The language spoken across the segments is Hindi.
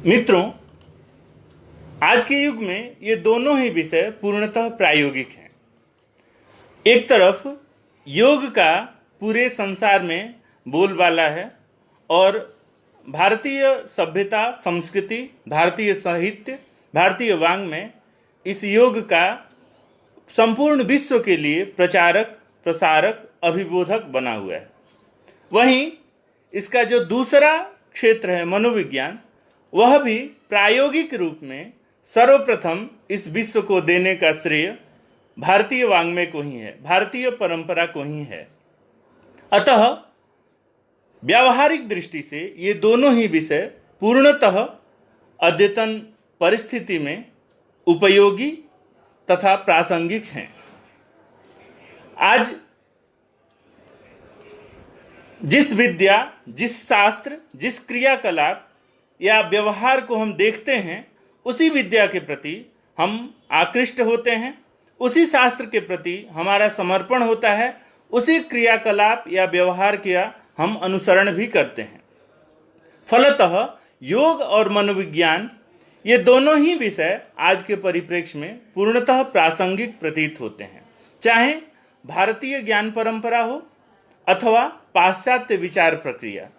मित्रों, आज के युग में ये दोनों ही विषय पूर्णतः प्रायोगिक हैं। एक तरफ योग का पूरे संसार में बोलबाला है और भारतीय सभ्यता, संस्कृति, भारतीय साहित्य, भारतीय वाङ् में इस योग का संपूर्ण विश्व के लिए प्रचारक, प्रसारक, अभिबोधक बना हुआ है। वहीं इसका जो दूसरा क्षेत्र है मनोविज्ञान, वह भी प्रायोगिक रूप में सर्वप्रथम इस विश्व को देने का श्रेय भारतीय वाङ्मय को ही है, भारतीय परंपरा को ही है। अतः व्यावहारिक दृष्टि से ये दोनों ही विषय पूर्णतः अद्यतन परिस्थिति में उपयोगी तथा प्रासंगिक हैं। आज जिस विद्या, जिस शास्त्र, जिस क्रियाकलाप या व्यवहार को हम देखते हैं, उसी विद्या के प्रति हम आकृष्ट होते हैं, उसी शास्त्र के प्रति हमारा समर्पण होता है, उसी क्रियाकलाप या व्यवहार का हम अनुसरण भी करते हैं। फलतः योग और मनोविज्ञान ये दोनों ही विषय आज के परिप्रेक्ष्य में पूर्णतः प्रासंगिक प्रतीत होते हैं। चाहे भारतीय ज्ञान परंपरा हो अथवा पाश्चात्य विचार प्रक्रिया,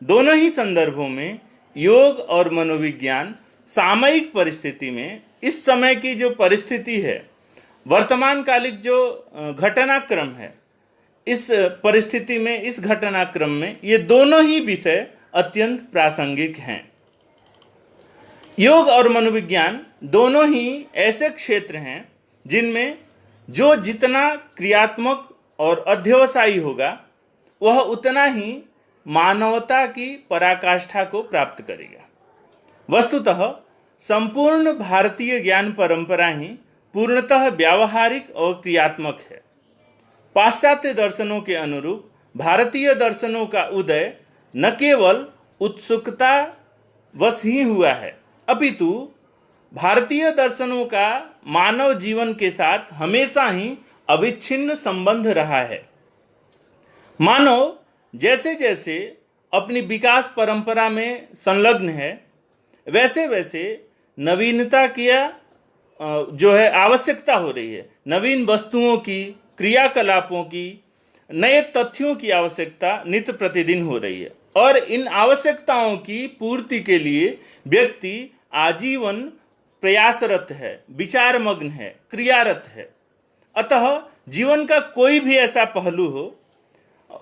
दोनों ही संदर्भों में योग और मनोविज्ञान सामयिक परिस्थिति में, इस समय की जो परिस्थिति है, वर्तमान कालिक जो घटनाक्रम है, इस परिस्थिति में, इस घटनाक्रम में ये दोनों ही विषय अत्यंत प्रासंगिक हैं। योग और मनोविज्ञान दोनों ही ऐसे क्षेत्र हैं जिनमें जो जितना क्रियात्मक और अध्यवसायी होगा, वह उतना ही मानवता की पराकाष्ठा को प्राप्त करेगा। वस्तुतः संपूर्ण भारतीय ज्ञान परंपरा ही पूर्णतः व्यावहारिक और क्रियात्मक है। पाश्चात्य दर्शनों के अनुरूप भारतीय दर्शनों का उदय न केवल उत्सुकता वश ही हुआ है, अपितु भारतीय दर्शनों का मानव जीवन के साथ हमेशा ही अविच्छिन्न संबंध रहा है। मानव जैसे जैसे अपनी विकास परंपरा में संलग्न है, वैसे वैसे नवीनता की जो है आवश्यकता हो रही है। नवीन वस्तुओं की, क्रियाकलापों की, नए तथ्यों की आवश्यकता नित्य प्रतिदिन हो रही है और इन आवश्यकताओं की पूर्ति के लिए व्यक्ति आजीवन प्रयासरत है, विचारमग्न है, क्रियारत है। अतः जीवन का कोई भी ऐसा पहलू हो,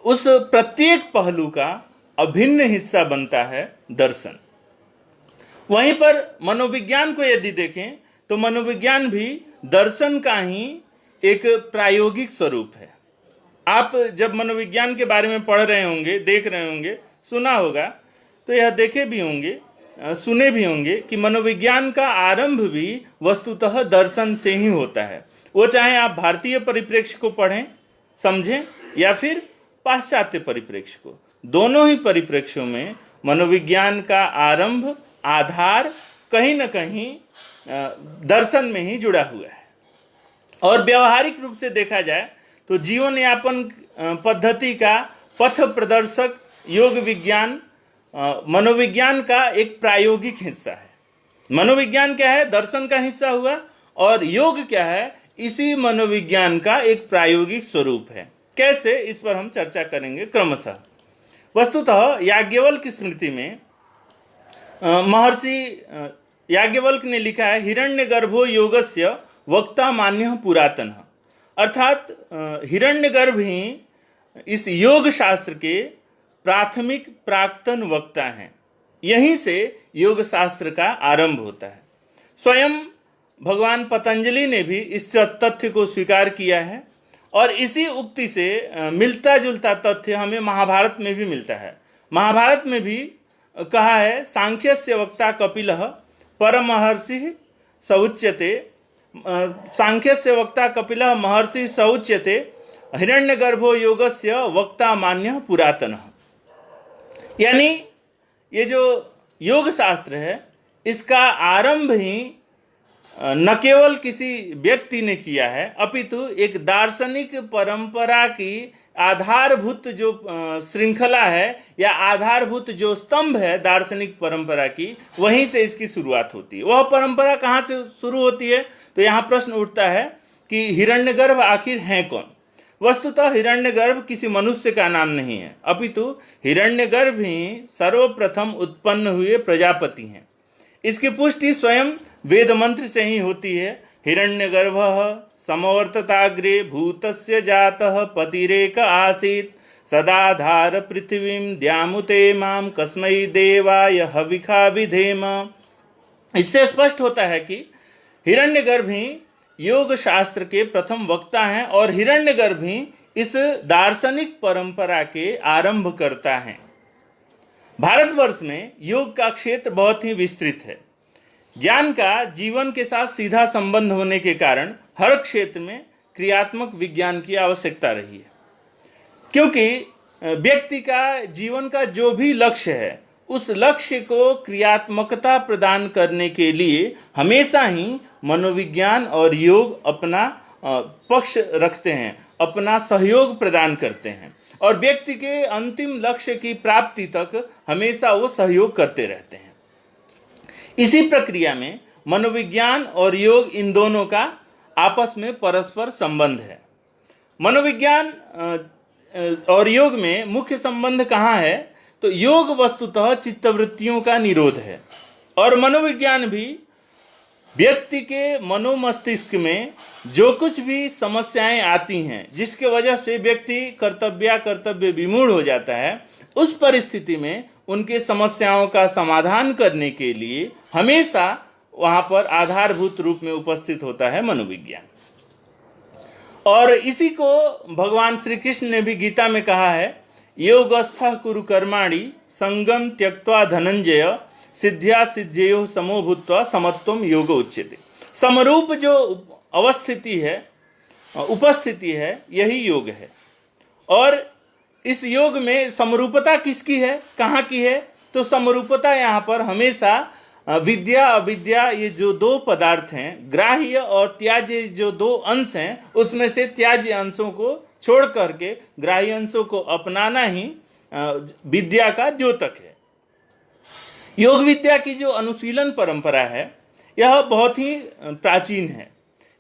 उस प्रत्येक पहलू का अभिन्न हिस्सा बनता है दर्शन। वहीं पर मनोविज्ञान को यदि देखें तो मनोविज्ञान भी दर्शन का ही एक प्रायोगिक स्वरूप है। आप जब मनोविज्ञान के बारे में पढ़ रहे होंगे, देख रहे होंगे, सुना होगा, तो यह देखे भी होंगे, सुने भी होंगे कि मनोविज्ञान का आरंभ भी वस्तुतः दर्शन से ही होता है। वो चाहे आप भारतीय परिप्रेक्ष्य को पढ़ें, समझें, या फिर पाश्चात्य परिप्रेक्ष्य को, दोनों ही परिप्रेक्ष्यों में मनोविज्ञान का आरंभ, आधार कहीं न कहीं दर्शन में ही जुड़ा हुआ है। और व्यावहारिक रूप से देखा जाए तो जीवन यापन पद्धति का पथ प्रदर्शक योग विज्ञान मनोविज्ञान का एक प्रायोगिक हिस्सा है। मनोविज्ञान क्या है? दर्शन का हिस्सा हुआ, और योग क्या है? इसी मनोविज्ञान का एक प्रायोगिक स्वरूप है। कैसे, इस पर हम चर्चा करेंगे क्रमशः। वस्तुतः याज्ञवल्क्य की स्मृति में महर्षि याज्ञवल्क्य ने लिखा है, हिरण्यगर्भो योगस्य वक्ता मान्यः पुरातनः। अर्थात हिरण्यगर्भ ही इस योग शास्त्र के प्राथमिक प्राक्तन वक्ता हैं। यहीं से योग शास्त्र का आरंभ होता है। स्वयं भगवान पतंजलि ने भी इस तथ्य को स्वीकार किया है, और इसी उक्ति से मिलता जुलता तथ्य हमें महाभारत में भी मिलता है। महाभारत में भी कहा है, सांख्यस्य वक्ता कपिलः परमहर्षिः सउच्यते, सांख्यस्य वक्ता कपिलः महर्षि सउच्यते, हिरण्यगर्भो योगस्य वक्ता मान्यः पुरातनः। यानी ये जो योग शास्त्र है, इसका आरंभ ही न केवल किसी व्यक्ति ने किया है, अपितु एक दार्शनिक परंपरा की आधारभूत जो श्रृंखला है या आधारभूत जो स्तंभ है दार्शनिक परंपरा की, वहीं से इसकी शुरुआत होती है। वह परंपरा कहाँ से शुरू होती है? तो यहाँ प्रश्न उठता है कि हिरण्यगर्भ आखिर हैं कौन? वस्तुतः हिरण्यगर्भ किसी मनुष्य का नाम नहीं है, अपितु हिरण्यगर्भ ही सर्वप्रथम उत्पन्न हुए प्रजापति हैं। इसकी पुष्टि स्वयं वेद मंत्र से ही होती है। हिरण्यगर्भः समवर्तताग्रे भूतस्य जातः पतिरेक आसीत् सदाधार पृथ्वीं द्यामुते माम कस्मै देवाय हविखा विधेम। इससे स्पष्ट होता है कि हिरण्यगर्भ ही योग शास्त्र के प्रथम वक्ता हैं और हिरण्यगर्भ ही इस दार्शनिक परंपरा के आरंभ करता है। भारतवर्ष में योग का क्षेत्र बहुत ही विस्तृत है। ज्ञान का जीवन के साथ सीधा संबंध होने के कारण हर क्षेत्र में क्रियात्मक विज्ञान की आवश्यकता रही है, क्योंकि व्यक्ति का जीवन का जो भी लक्ष्य है उस लक्ष्य को क्रियात्मकता प्रदान करने के लिए हमेशा ही मनोविज्ञान और योग अपना पक्ष रखते हैं, अपना सहयोग प्रदान करते हैं और व्यक्ति के अंतिम लक्ष्य की प्राप्ति तक हमेशा वो सहयोग करते रहते हैं। इसी प्रक्रिया में मनोविज्ञान और योग, इन दोनों का आपस में परस्पर संबंध है। मनोविज्ञान और योग में मुख्य संबंध कहाँ है? तो योग वस्तुतः चित्तवृत्तियों का निरोध है और मनोविज्ञान भी व्यक्ति के मनोमस्तिष्क में जो कुछ भी समस्याएं आती हैं, जिसके वजह से व्यक्ति कर्तव्य विमूढ़ हो जाता है, उस परिस्थिति में उनके समस्याओं का समाधान करने के लिए हमेशा वहां पर आधारभूत रूप में उपस्थित होता है मनोविज्ञान। और इसी को भगवान श्री कृष्ण ने भी गीता में कहा है, योगस्थः कुरु कर्माणि संगम त्यक्त्वा धनंजय सिद्ध्या सिद्ध्ययो समो भूत्वा समत्वम योग उच्यते। समरूप जो अवस्थिति है, उपस्थिति है, यही योग है। और इस योग में समरूपता किसकी है, कहाँ की है? तो समरूपता यहाँ पर हमेशा विद्या अविद्या, ये जो दो पदार्थ हैं, ग्राह्य और त्याज्य जो दो अंश हैं, उसमें से त्याज्य अंशों को छोड़ करके ग्राह्य अंशों को अपनाना ही विद्या का द्योतक है। योग विद्या की जो अनुशीलन परंपरा है, यह बहुत ही प्राचीन है।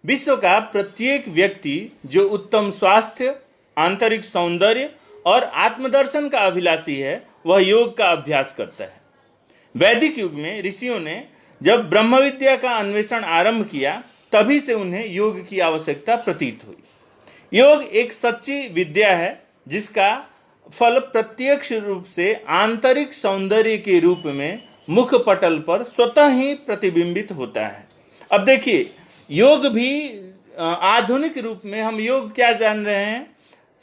विश्व का प्रत्येक व्यक्ति जो उत्तम स्वास्थ्य, आंतरिक सौंदर्य और आत्मदर्शन का अभिलाषी है, वह योग का अभ्यास करता है। वैदिक युग में ऋषियों ने जब ब्रह्म विद्या का अन्वेषण आरंभ किया, तभी से उन्हें योग की आवश्यकता प्रतीत हुई। योग एक सच्ची विद्या है जिसका फल प्रत्यक्ष रूप से आंतरिक सौंदर्य के रूप में मुख पटल पर स्वतः ही प्रतिबिंबित होता है। अब देखिए, योग भी आधुनिक रूप में हम योग क्या जान रहे हैं?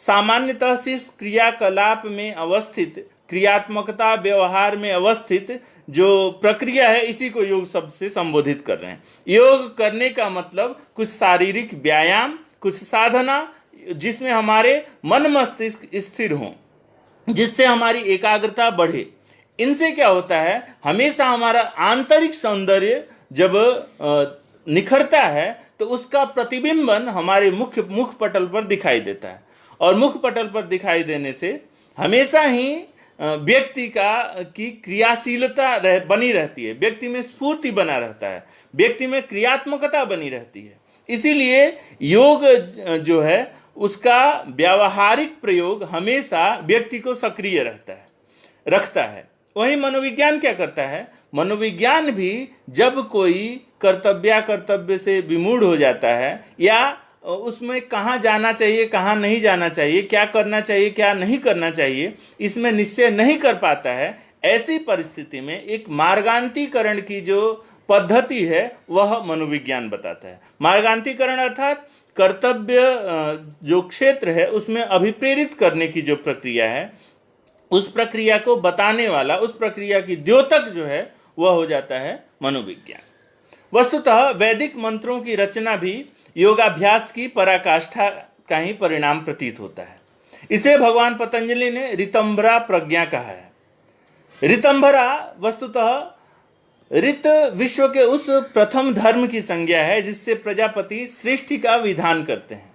सामान्यतः सिर्फ क्रियाकलाप में अवस्थित, क्रियात्मकता व्यवहार में अवस्थित जो प्रक्रिया है, इसी को योग शब्द से संबोधित कर रहे हैं। योग करने का मतलब कुछ शारीरिक व्यायाम, कुछ साधना जिसमें हमारे मन मस्तिष्क स्थिर हों, जिससे हमारी एकाग्रता बढ़े। इनसे क्या होता है, हमेशा हमारा आंतरिक सौंदर्य जब निखरता है तो उसका प्रतिबिंबन हमारे मुख पटल पर दिखाई देता है और मुख पटल पर दिखाई देने से हमेशा ही व्यक्ति की क्रियाशीलता बनी रहती है, व्यक्ति में स्फूर्ति बना रहता है, व्यक्ति में क्रियात्मकता बनी रहती है। इसीलिए योग जो है उसका व्यावहारिक प्रयोग हमेशा व्यक्ति को सक्रिय रखता है। वही मनोविज्ञान क्या करता है? मनोविज्ञान भी जब कोई कर्तव्य से विमूढ़ हो जाता है या उसमें कहाँ जाना चाहिए, कहाँ नहीं जाना चाहिए, क्या करना चाहिए, क्या नहीं करना चाहिए, इसमें निश्चय नहीं कर पाता है, ऐसी परिस्थिति में एक मार्गांतीकरण की जो पद्धति है वह मनोविज्ञान बताता है। मार्गांतीकरण अर्थात कर्तव्य जो क्षेत्र है उसमें अभिप्रेरित करने की जो प्रक्रिया है, उस प्रक्रिया को बताने वाला, उस प्रक्रिया की द्योतक जो है वह हो जाता है मनोविज्ञान। वस्तुतः वैदिक मंत्रों की रचना भी योगाभ्यास की पराकाष्ठा का ही परिणाम प्रतीत होता है। इसे भगवान पतंजलि ने ऋतंभरा प्रज्ञा कहा है। ऋतंभरा वस्तुतः ऋत विश्व के उस प्रथम धर्म की संज्ञा है जिससे प्रजापति सृष्टि का विधान करते हैं।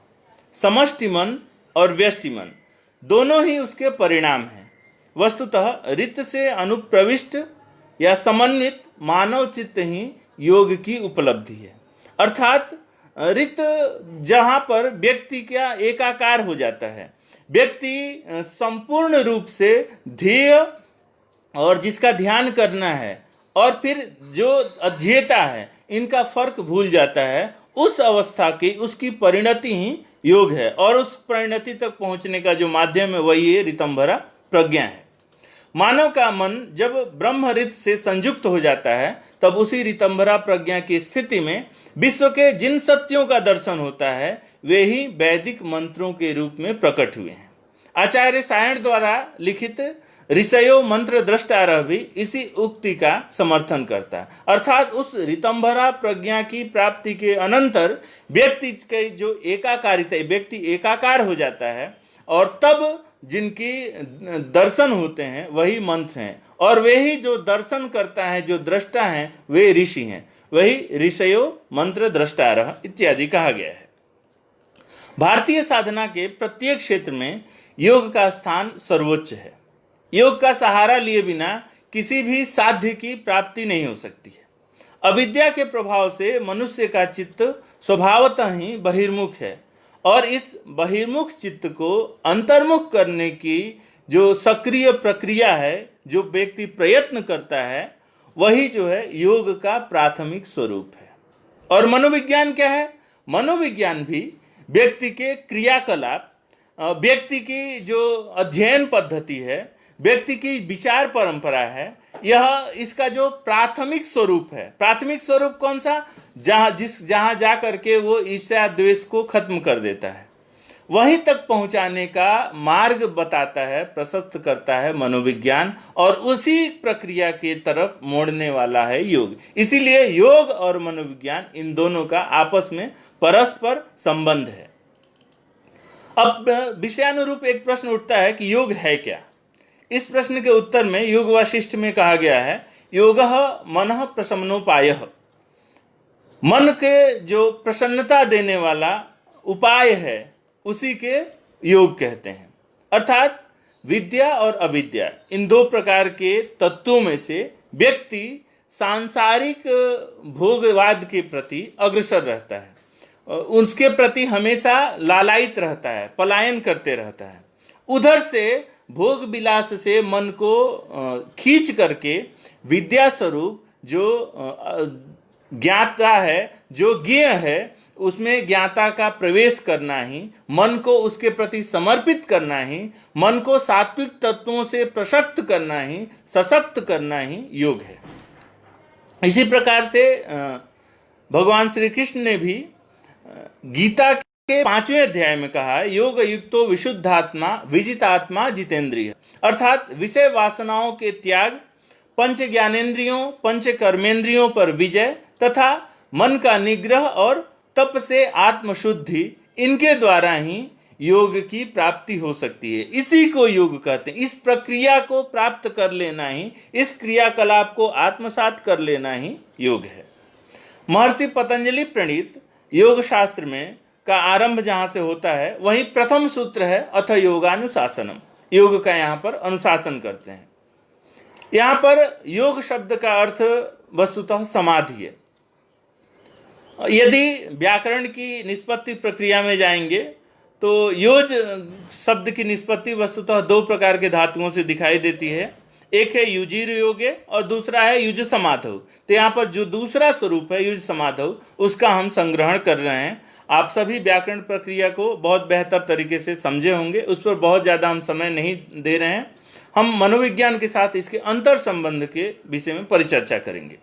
समष्टि मन और व्यष्टि मन दोनों ही उसके परिणाम हैं। वस्तुतः रित से अनुप्रविष्ट या समन्वित मानव चित्त ही योग की उपलब्धि है। अर्थात रित जहाँ पर व्यक्ति क्या एकाकार हो जाता है, व्यक्ति संपूर्ण रूप से ध्येय और जिसका ध्यान करना है और फिर जो अध्येता है इनका फर्क भूल जाता है, उस अवस्था की उसकी परिणति ही योग है। और उस परिणति तक पहुंचने का जो माध्यम है वही ये ऋतंभरा प्रज्ञा है। मानव का मन जब ब्रह्मरित से संयुक्त हो जाता है तब उसी ऋतंभरा प्रज्ञा की स्थिति में विश्व के जिन सत्यों का दर्शन होता है वे ही वैदिक मंत्रों के रूप में प्रकट हुए हैं। आचार्य सायण द्वारा लिखित ऋषयो मंत्र दृष्टारह भी इसी उक्ति का समर्थन करता है। अर्थात उस ऋतंभरा प्रज्ञा की प्राप्ति के अनंतर व्यक्ति के जो एकाकारिता, व्यक्ति एकाकार हो जाता है और तब जिनकी दर्शन होते हैं वही मंत्र हैं, और वे ही जो दर्शन करता है, जो दृष्टा हैं, वे ऋषि हैं। वही ऋषयो मंत्र दृष्टारह इत्यादि कहा गया है। भारतीय साधना के प्रत्येक क्षेत्र में योग का स्थान सर्वोच्च है। योग का सहारा लिए बिना किसी भी साध्य की प्राप्ति नहीं हो सकती है। अविद्या के प्रभाव से मनुष्य का चित्त स्वभावतः ही बहिर्मुख है, और इस बहिर्मुख चित्त को अंतर्मुख करने की जो सक्रिय प्रक्रिया है, जो व्यक्ति प्रयत्न करता है, वही जो है योग का प्राथमिक स्वरूप है। और मनोविज्ञान क्या है? मनोविज्ञान भी व्यक्ति के क्रियाकलाप, व्यक्ति की जो अध्ययन पद्धति है, व्यक्ति की विचार परंपरा है, यह इसका जो प्राथमिक स्वरूप है। प्राथमिक स्वरूप कौन सा? जहां जा करके वो ईर्ष्या द्वेष को खत्म कर देता है, वहीं तक पहुंचाने का मार्ग बताता है, प्रशस्त करता है मनोविज्ञान, और उसी प्रक्रिया के तरफ मोड़ने वाला है योग। इसीलिए योग और मनोविज्ञान, इन दोनों का आपस में परस्पर संबंध है। अब विषयानुरूप एक प्रश्न उठता है कि योग है क्या? इस प्रश्न के उत्तर में योग वासिष्ठ में कहा गया है, योगः मनः प्रशमनोपायः। मन के जो प्रसन्नता देने वाला उपाय है उसी के योग कहते हैं। अर्थात विद्या और अविद्या, इन दो प्रकार के तत्वों में से व्यक्ति सांसारिक भोगवाद के प्रति अग्रसर रहता है, उसके प्रति हमेशा लालायित रहता है, पलायन करते रहता है। उधर से भोग विलास से मन को खींच करके विद्या स्वरूप जो ज्ञाता है, जो ज्ञेय है, उसमें ज्ञाता का प्रवेश करना ही, मन को उसके प्रति समर्पित करना ही, मन को सात्विक तत्वों से प्रशक्त करना ही, सशक्त करना ही योग है। इसी प्रकार से भगवान श्री कृष्ण ने भी गीता के 5वें अध्याय में कहा है, योग युक्तो विशुद्धात्मा विजितात्मा जितेंद्रिय। अर्थात विषय वासनाओं के त्याग, पंच ज्ञानेंद्रियों, पंच कर्मेंद्रियों पर विजय तथा मन का निग्रह और तप से आत्मशुद्धि, इनके द्वारा ही योग की प्राप्ति हो सकती है। इसी को योग कहते हैं। इस प्रक्रिया को प्राप्त कर लेना ही, इस क्रियाकलाप को आत्मसात कर लेना ही योग है। महर्षि पतंजलि प्रणीत योग शास्त्र में का आरंभ जहां से होता है, वहीं प्रथम सूत्र है अथ योगानुशासनम। योग का यहाँ पर अनुशासन करते हैं। यहाँ पर योग शब्द का अर्थ वस्तुतः समाधि है। यदि व्याकरण की निष्पत्ति प्रक्रिया में जाएंगे तो योज शब्द की निष्पत्ति वस्तुतः दो प्रकार के धातुओं से दिखाई देती है। एक है युजीर योगे और दूसरा है युज समाधौ। तो यहाँ पर जो दूसरा स्वरूप है युज समाधौ, उसका हम संग्रहण कर रहे हैं। आप सभी व्याकरण प्रक्रिया को बहुत बेहतर तरीके से समझे होंगे, उस पर बहुत ज़्यादा हम समय नहीं दे रहे हैं। हम मनोविज्ञान के साथ इसके अंतर संबंध के विषय में परिचर्चा करेंगे।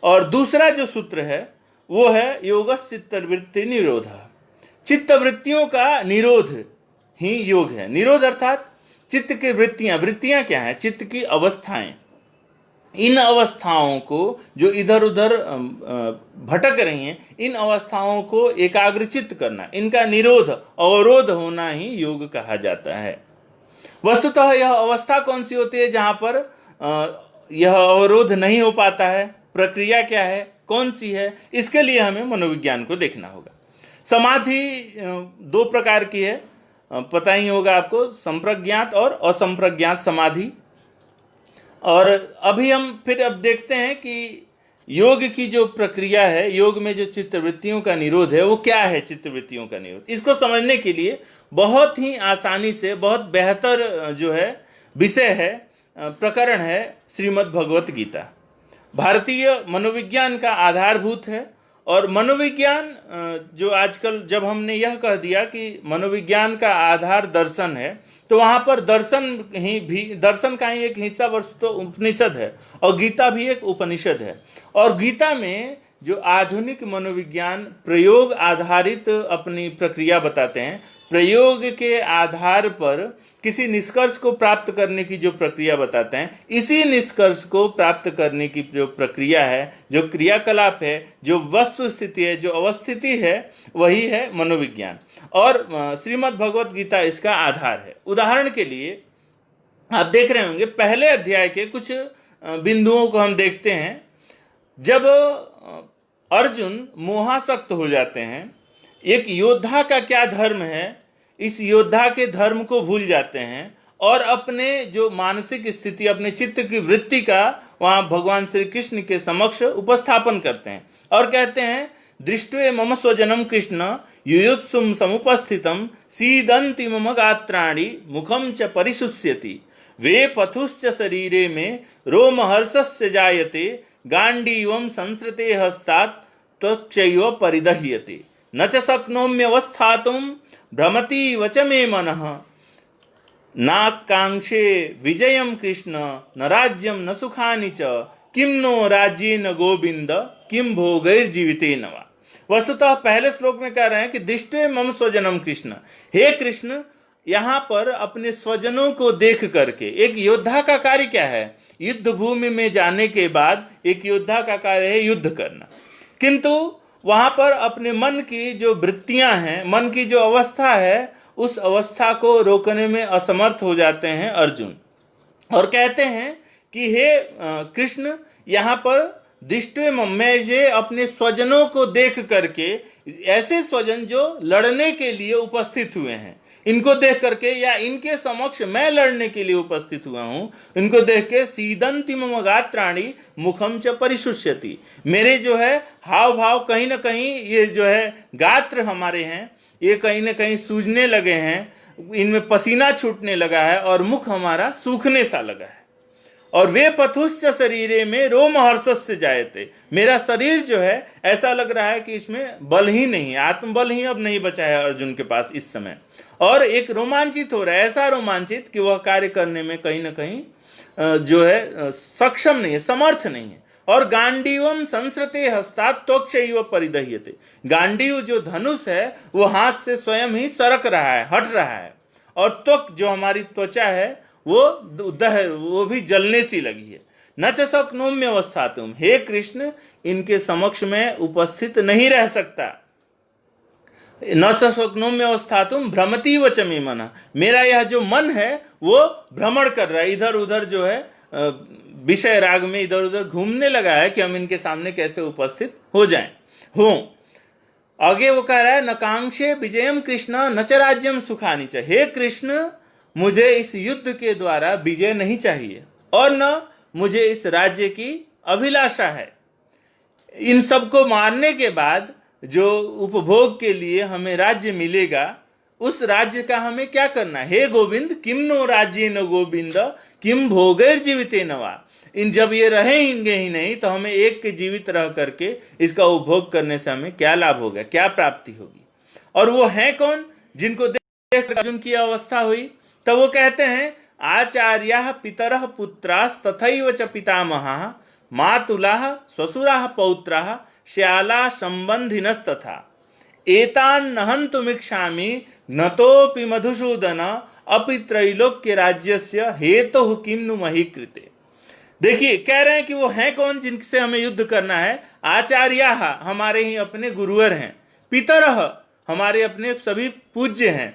और दूसरा जो सूत्र है वो है योगस् चित्तवृत्ति निरोध। चित्तवृत्तियों का निरोध ही योग है। निरोध अर्थात चित्त की वृत्तियां। वृत्तियां क्या है? चित्त की अवस्थाएं। इन अवस्थाओं को जो इधर उधर भटक रही हैं, इन अवस्थाओं को एकाग्रचित्त करना, इनका निरोध, अवरोध होना ही योग कहा जाता है। वस्तुतः यह अवस्था कौन सी होती है जहां पर यह अवरोध नहीं हो पाता है? प्रक्रिया क्या है, कौन सी है? इसके लिए हमें मनोविज्ञान को देखना होगा। समाधि दो प्रकार की है। पता ही होगा आपको, संप्रज्ञात और असंप्रज्ञात समाधि। और अभी हम फिर अब देखते हैं कि योग की जो प्रक्रिया है, योग में जो चित्तवृत्तियों का निरोध है वो क्या है। चित्तवृत्तियों का निरोध, इसको समझने के लिए बहुत ही आसानी से, बहुत बेहतर जो है विषय है, प्रकरण है श्रीमद् भगवत गीता। भारतीय मनोविज्ञान का आधारभूत है। और मनोविज्ञान जो आजकल, जब हमने यह कह दिया कि मनोविज्ञान का आधार दर्शन है, तो वहां पर दर्शन का ही एक हिस्सा वस्तु उपनिषद है, और गीता भी एक उपनिषद है। और गीता में जो आधुनिक मनोविज्ञान प्रयोग आधारित अपनी प्रक्रिया बताते हैं, प्रयोग के आधार पर किसी निष्कर्ष को प्राप्त करने की जो प्रक्रिया बताते हैं, इसी निष्कर्ष को प्राप्त करने की जो प्रक्रिया है, जो क्रियाकलाप है, जो वस्तु स्थिति है, जो अवस्थिति है, वही है मनोविज्ञान। और श्रीमद् भगवत गीता इसका आधार है। उदाहरण के लिए आप देख रहे होंगे, पहले अध्याय के कुछ बिंदुओं को हम देखते हैं। जब अर्जुन मोहासक्त हो जाते हैं, एक योद्धा का क्या धर्म है, इस योद्धा के धर्म को भूल जाते हैं और अपने जो मानसिक स्थिति, अपने चित्त की वृत्ति का वहां भगवान श्री कृष्ण के समक्ष उपस्थापन करते हैं और कहते हैं, दृष्ट्वे मम स्वजनम कृष्ण युयुत्सुम समुपस्थितम सीदंति मम गात्राणि मुखम च परिशुष्यति वे पथुश्च शरीरे में रोमहर्षस्य जायते गांडीवम संसृते हस्तात् त्वचैव परिदह्यते न च शक्नोम्यवस्थातुम भ्रमति वच मे मनः नाकांक्षे विजयम कृष्ण न राज्यम न सुखानि च किम नो राज्येन गोविंद किम भोगैर्जीवितेन वा। वस्तुतः पहले श्लोक में कह रहे हैं कि दृष्टे मम स्वजनम कृष्ण, हे कृष्ण, यहाँ पर अपने स्वजनों को देख करके, एक योद्धा का कार्य क्या है, युद्ध भूमि में जाने के बाद एक योद्धा का कार्य है युद्ध करना, किंतु वहां पर अपने मन की जो वृत्तियां हैं, मन की जो अवस्था है, उस अवस्था को रोकने में असमर्थ हो जाते हैं अर्जुन, और कहते हैं कि हे कृष्ण, यहाँ पर दृष्टि मैं ये अपने स्वजनों को देख करके, ऐसे स्वजन जो लड़ने के लिए उपस्थित हुए हैं, इनको देख करके या इनके समक्ष मैं लड़ने के लिए उपस्थित हुआ हूं, इनको देख के सीदंति मम गात्राणि मुखम च परिशुष्यति, मेरे जो है हाव भाव कहीं ना कहीं, ये जो है गात्र हमारे हैं, ये कहीं ना कहीं सूजने लगे हैं, इनमें पसीना छूटने लगा है और मुख हमारा सूखने सा लगा है। और वे पथुश्च शरीरे में रोमहर्षस्य जायते, मेरा शरीर जो है ऐसा लग रहा है कि इसमें बल ही नहीं है, आत्मबल ही अब नहीं बचा है अर्जुन के पास इस समय, और एक रोमांचित हो रहा है, ऐसा रोमांचित कि वह कार्य करने में कहीं ना कहीं जो है सक्षम नहीं है, समर्थ नहीं है। और गांडीवम संसृते हस्तात् त्वचैव परिदह्यते, गांडीव जो धनुष है वो हाथ से स्वयं ही सरक रहा है, हट रहा है, और त्वक जो हमारी त्वचा है वो भी जलने सी लगी है। न च शक्नोम्य अवस्थातुम, हे कृष्ण, इनके समक्ष में उपस्थित नहीं रह सकता। न च शक्नोम्य अवस्थातुम भ्रमति वच मे मनः, मेरा यह जो मन है वो भ्रमण कर रहा है, इधर उधर जो है विषय राग में इधर उधर घूमने लगा है कि हम इनके सामने कैसे उपस्थित हो जाएं। आगे वो कह रहा है, नकांक्षे विजयम कृष्ण न च राज्यम सुखानि च, हे कृष्ण, मुझे इस युद्ध के द्वारा विजय नहीं चाहिए और न मुझे इस राज्य की अभिलाषा है। इन सबको मारने के बाद जो उपभोग के लिए हमें राज्य मिलेगा, उस राज्य का हमें क्या करना है। हे गोविंद, किम नो राज्य न गोविंद किम भोगैर्जीवितेन वा, इन जब ये रहेंगे ही नहीं तो हमें एक के जीवित रह करके इसका उपभोग करने से हमें क्या लाभ होगा, क्या प्राप्ति होगी। और वो है कौन जिनको देख अर्जुन की अवस्था हुई, तो वो कहते हैं, आचार्याः पितरः पुत्रास् तथैव च पितामहाः मातुलाः स्वसुराः पौत्राः श्याला संबंधिनस्तथा एतान् नहन्तुमिच्छामि नतोपि मधुसूदन अपि त्रैलोक्य राज्यस्य हेतुः किम नु मही कृते। देखिए, कह रहे हैं कि वो हैं कौन जिनसे हमें युद्ध करना है। आचार्याः, हमारे ही अपने गुरुवर हैं, पितरः, हमारे अपने सभी पूज्य हैं,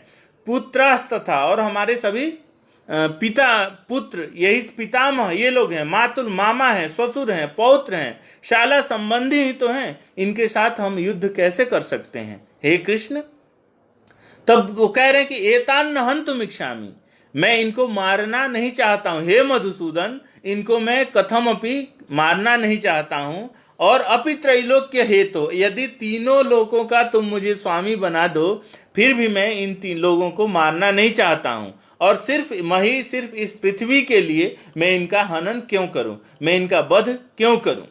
पुत्रास्तथा, और हमारे सभी पिता पुत्र, यही पितामह ये लोग हैं, मातुल मामा हैं, ससुर हैं, पौत्र हैं, शाला संबंधी ही तो हैं, इनके साथ हम युद्ध कैसे कर सकते हैं हे कृष्ण। तब वो कह रहे हैं कि एतान न हन्तुम इच्छामि, मैं इनको मारना नहीं चाहता हूं, हे मधुसूदन इनको मैं कथम अपि मारना नहीं चाहता हूं। और अपि त्रैलोक्य हेतु, यदि तीनों लोगों का तुम मुझे स्वामी बना दो फिर भी मैं इन तीन लोगों को मारना नहीं चाहता हूं। और सिर्फ इस पृथ्वी के लिए मैं इनका हनन क्यों करूं, मैं इनका वध क्यों करूं।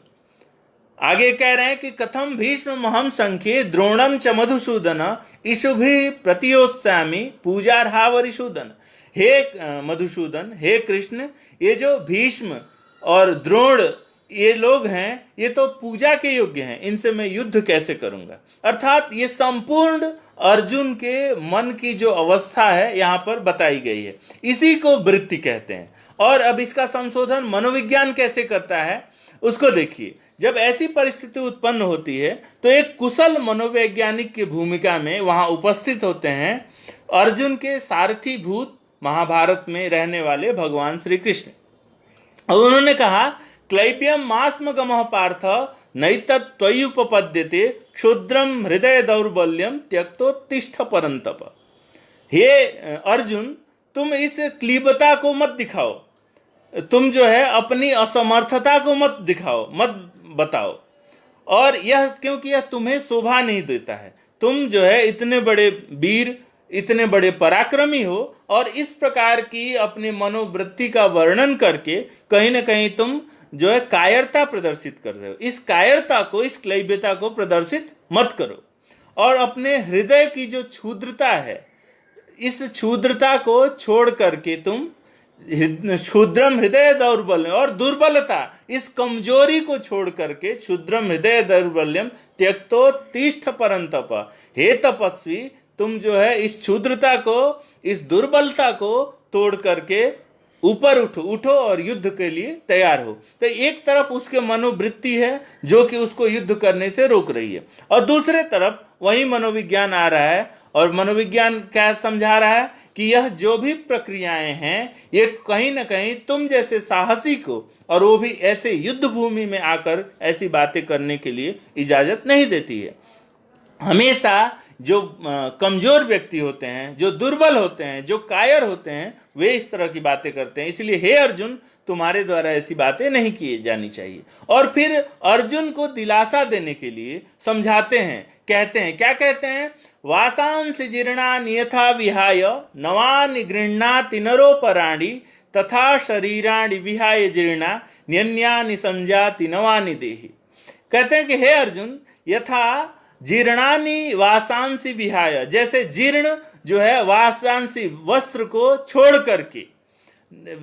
आगे कह रहे हैं कि कथम भीष्म महम संख्ये द्रोणम च मधुसूदन ईशुभि प्रतियोत्सामी पूजार्हावरिसूदन। हे मधुसूदन, हे कृष्ण, ये जो भीष्म और द्रोण ये लोग हैं ये तो पूजा के योग्य हैं, इनसे मैं युद्ध कैसे करूंगा। अर्थात ये संपूर्ण अर्जुन के मन की जो अवस्था है यहां पर बताई गई है, इसी को वृत्ति कहते हैं। और अब इसका संशोधन मनोविज्ञान कैसे करता है उसको देखिए। जब ऐसी परिस्थिति उत्पन्न होती है तो एक कुशल मनोवैज्ञानिक की भूमिका में वहां उपस्थित होते हैं अर्जुन के सारथी भूत महाभारत में रहने वाले भगवान श्री कृष्ण। और उन्होंने कहा क्लैब्यम मास्म गमः पार्थ नैतत्त्वयुपपद्यते क्षुद्रम हृदय दौर्बल्यम त्यक्तोत्तिष्ठ परंतप। हे अर्जुन, तुम इस क्लीबता को मत दिखाओ, तुम जो है अपनी असमर्थता को मत दिखाओ, मत बताओ। और यह क्योंकि यह तुम्हें शोभा नहीं देता है, तुम जो है इतने बड़े वीर, इतने बड़े पराक्रमी हो और इस प्रकार की अपनी मनोवृत्ति का वर्णन करके कहीं ना कहीं तुम जो है कायरता प्रदर्शित कर रहे हो। इस कायरता को, इस क्लैब्यता को प्रदर्शित मत करो। और अपने हृदय की जो क्षुद्रता है, इस क्षुद्रता को छोड़ करके तुम क्षुद्रम हृदय दौर्बल्यम, और दुर्बलता, इस कमजोरी को छोड़ करके क्षुद्रम हृदय दौर्बल्यम त्यक्तोत्तिष्ठ परंतप। हे तपस्वी, तुम जो है इस क्षुद्रता को, इस दुर्बलता को तोड़ करके ऊपर उठो और युद्ध के लिए तैयार हो। तो एक तरफ उसके मनोवृत्ति है जो कि उसको युद्ध करने से रोक रही है, और दूसरे तरफ वही मनोविज्ञान आ रहा है। और मनोविज्ञान क्या समझा रहा है कि यह जो भी प्रक्रियाएं हैं ये कहीं ना कहीं तुम जैसे साहसी को, और वो भी ऐसे युद्ध भूमि में आकर ऐसी बातें करने के लिए इजाजत नहीं देती है। हमेशा जो कमजोर व्यक्ति होते हैं, जो दुर्बल होते हैं, जो कायर होते हैं, वे इस तरह की बातें करते हैं। इसलिए हे अर्जुन, तुम्हारे द्वारा ऐसी बातें नहीं की जानी चाहिए। और फिर अर्जुन को दिलासा देने के लिए समझाते हैं, कहते हैं, क्या कहते हैं, वासांसि जीर्णानि यथा विहाय नवानि गृह्णाति नरोपराणि तथा शरीराणि विहाय जीर्णा न्यन्यानि संजाति नवानि देहि। कहते हैं कि हे अर्जुन, यथा जीर्णानि वासांसि विहाय, जैसे जीर्ण जो है वासांसि वस्त्र को छोड़ करके,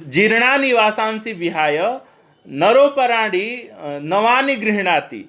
जीर्णानि वासांसि विहाय नरोपराणि नवानि गृह्णाति,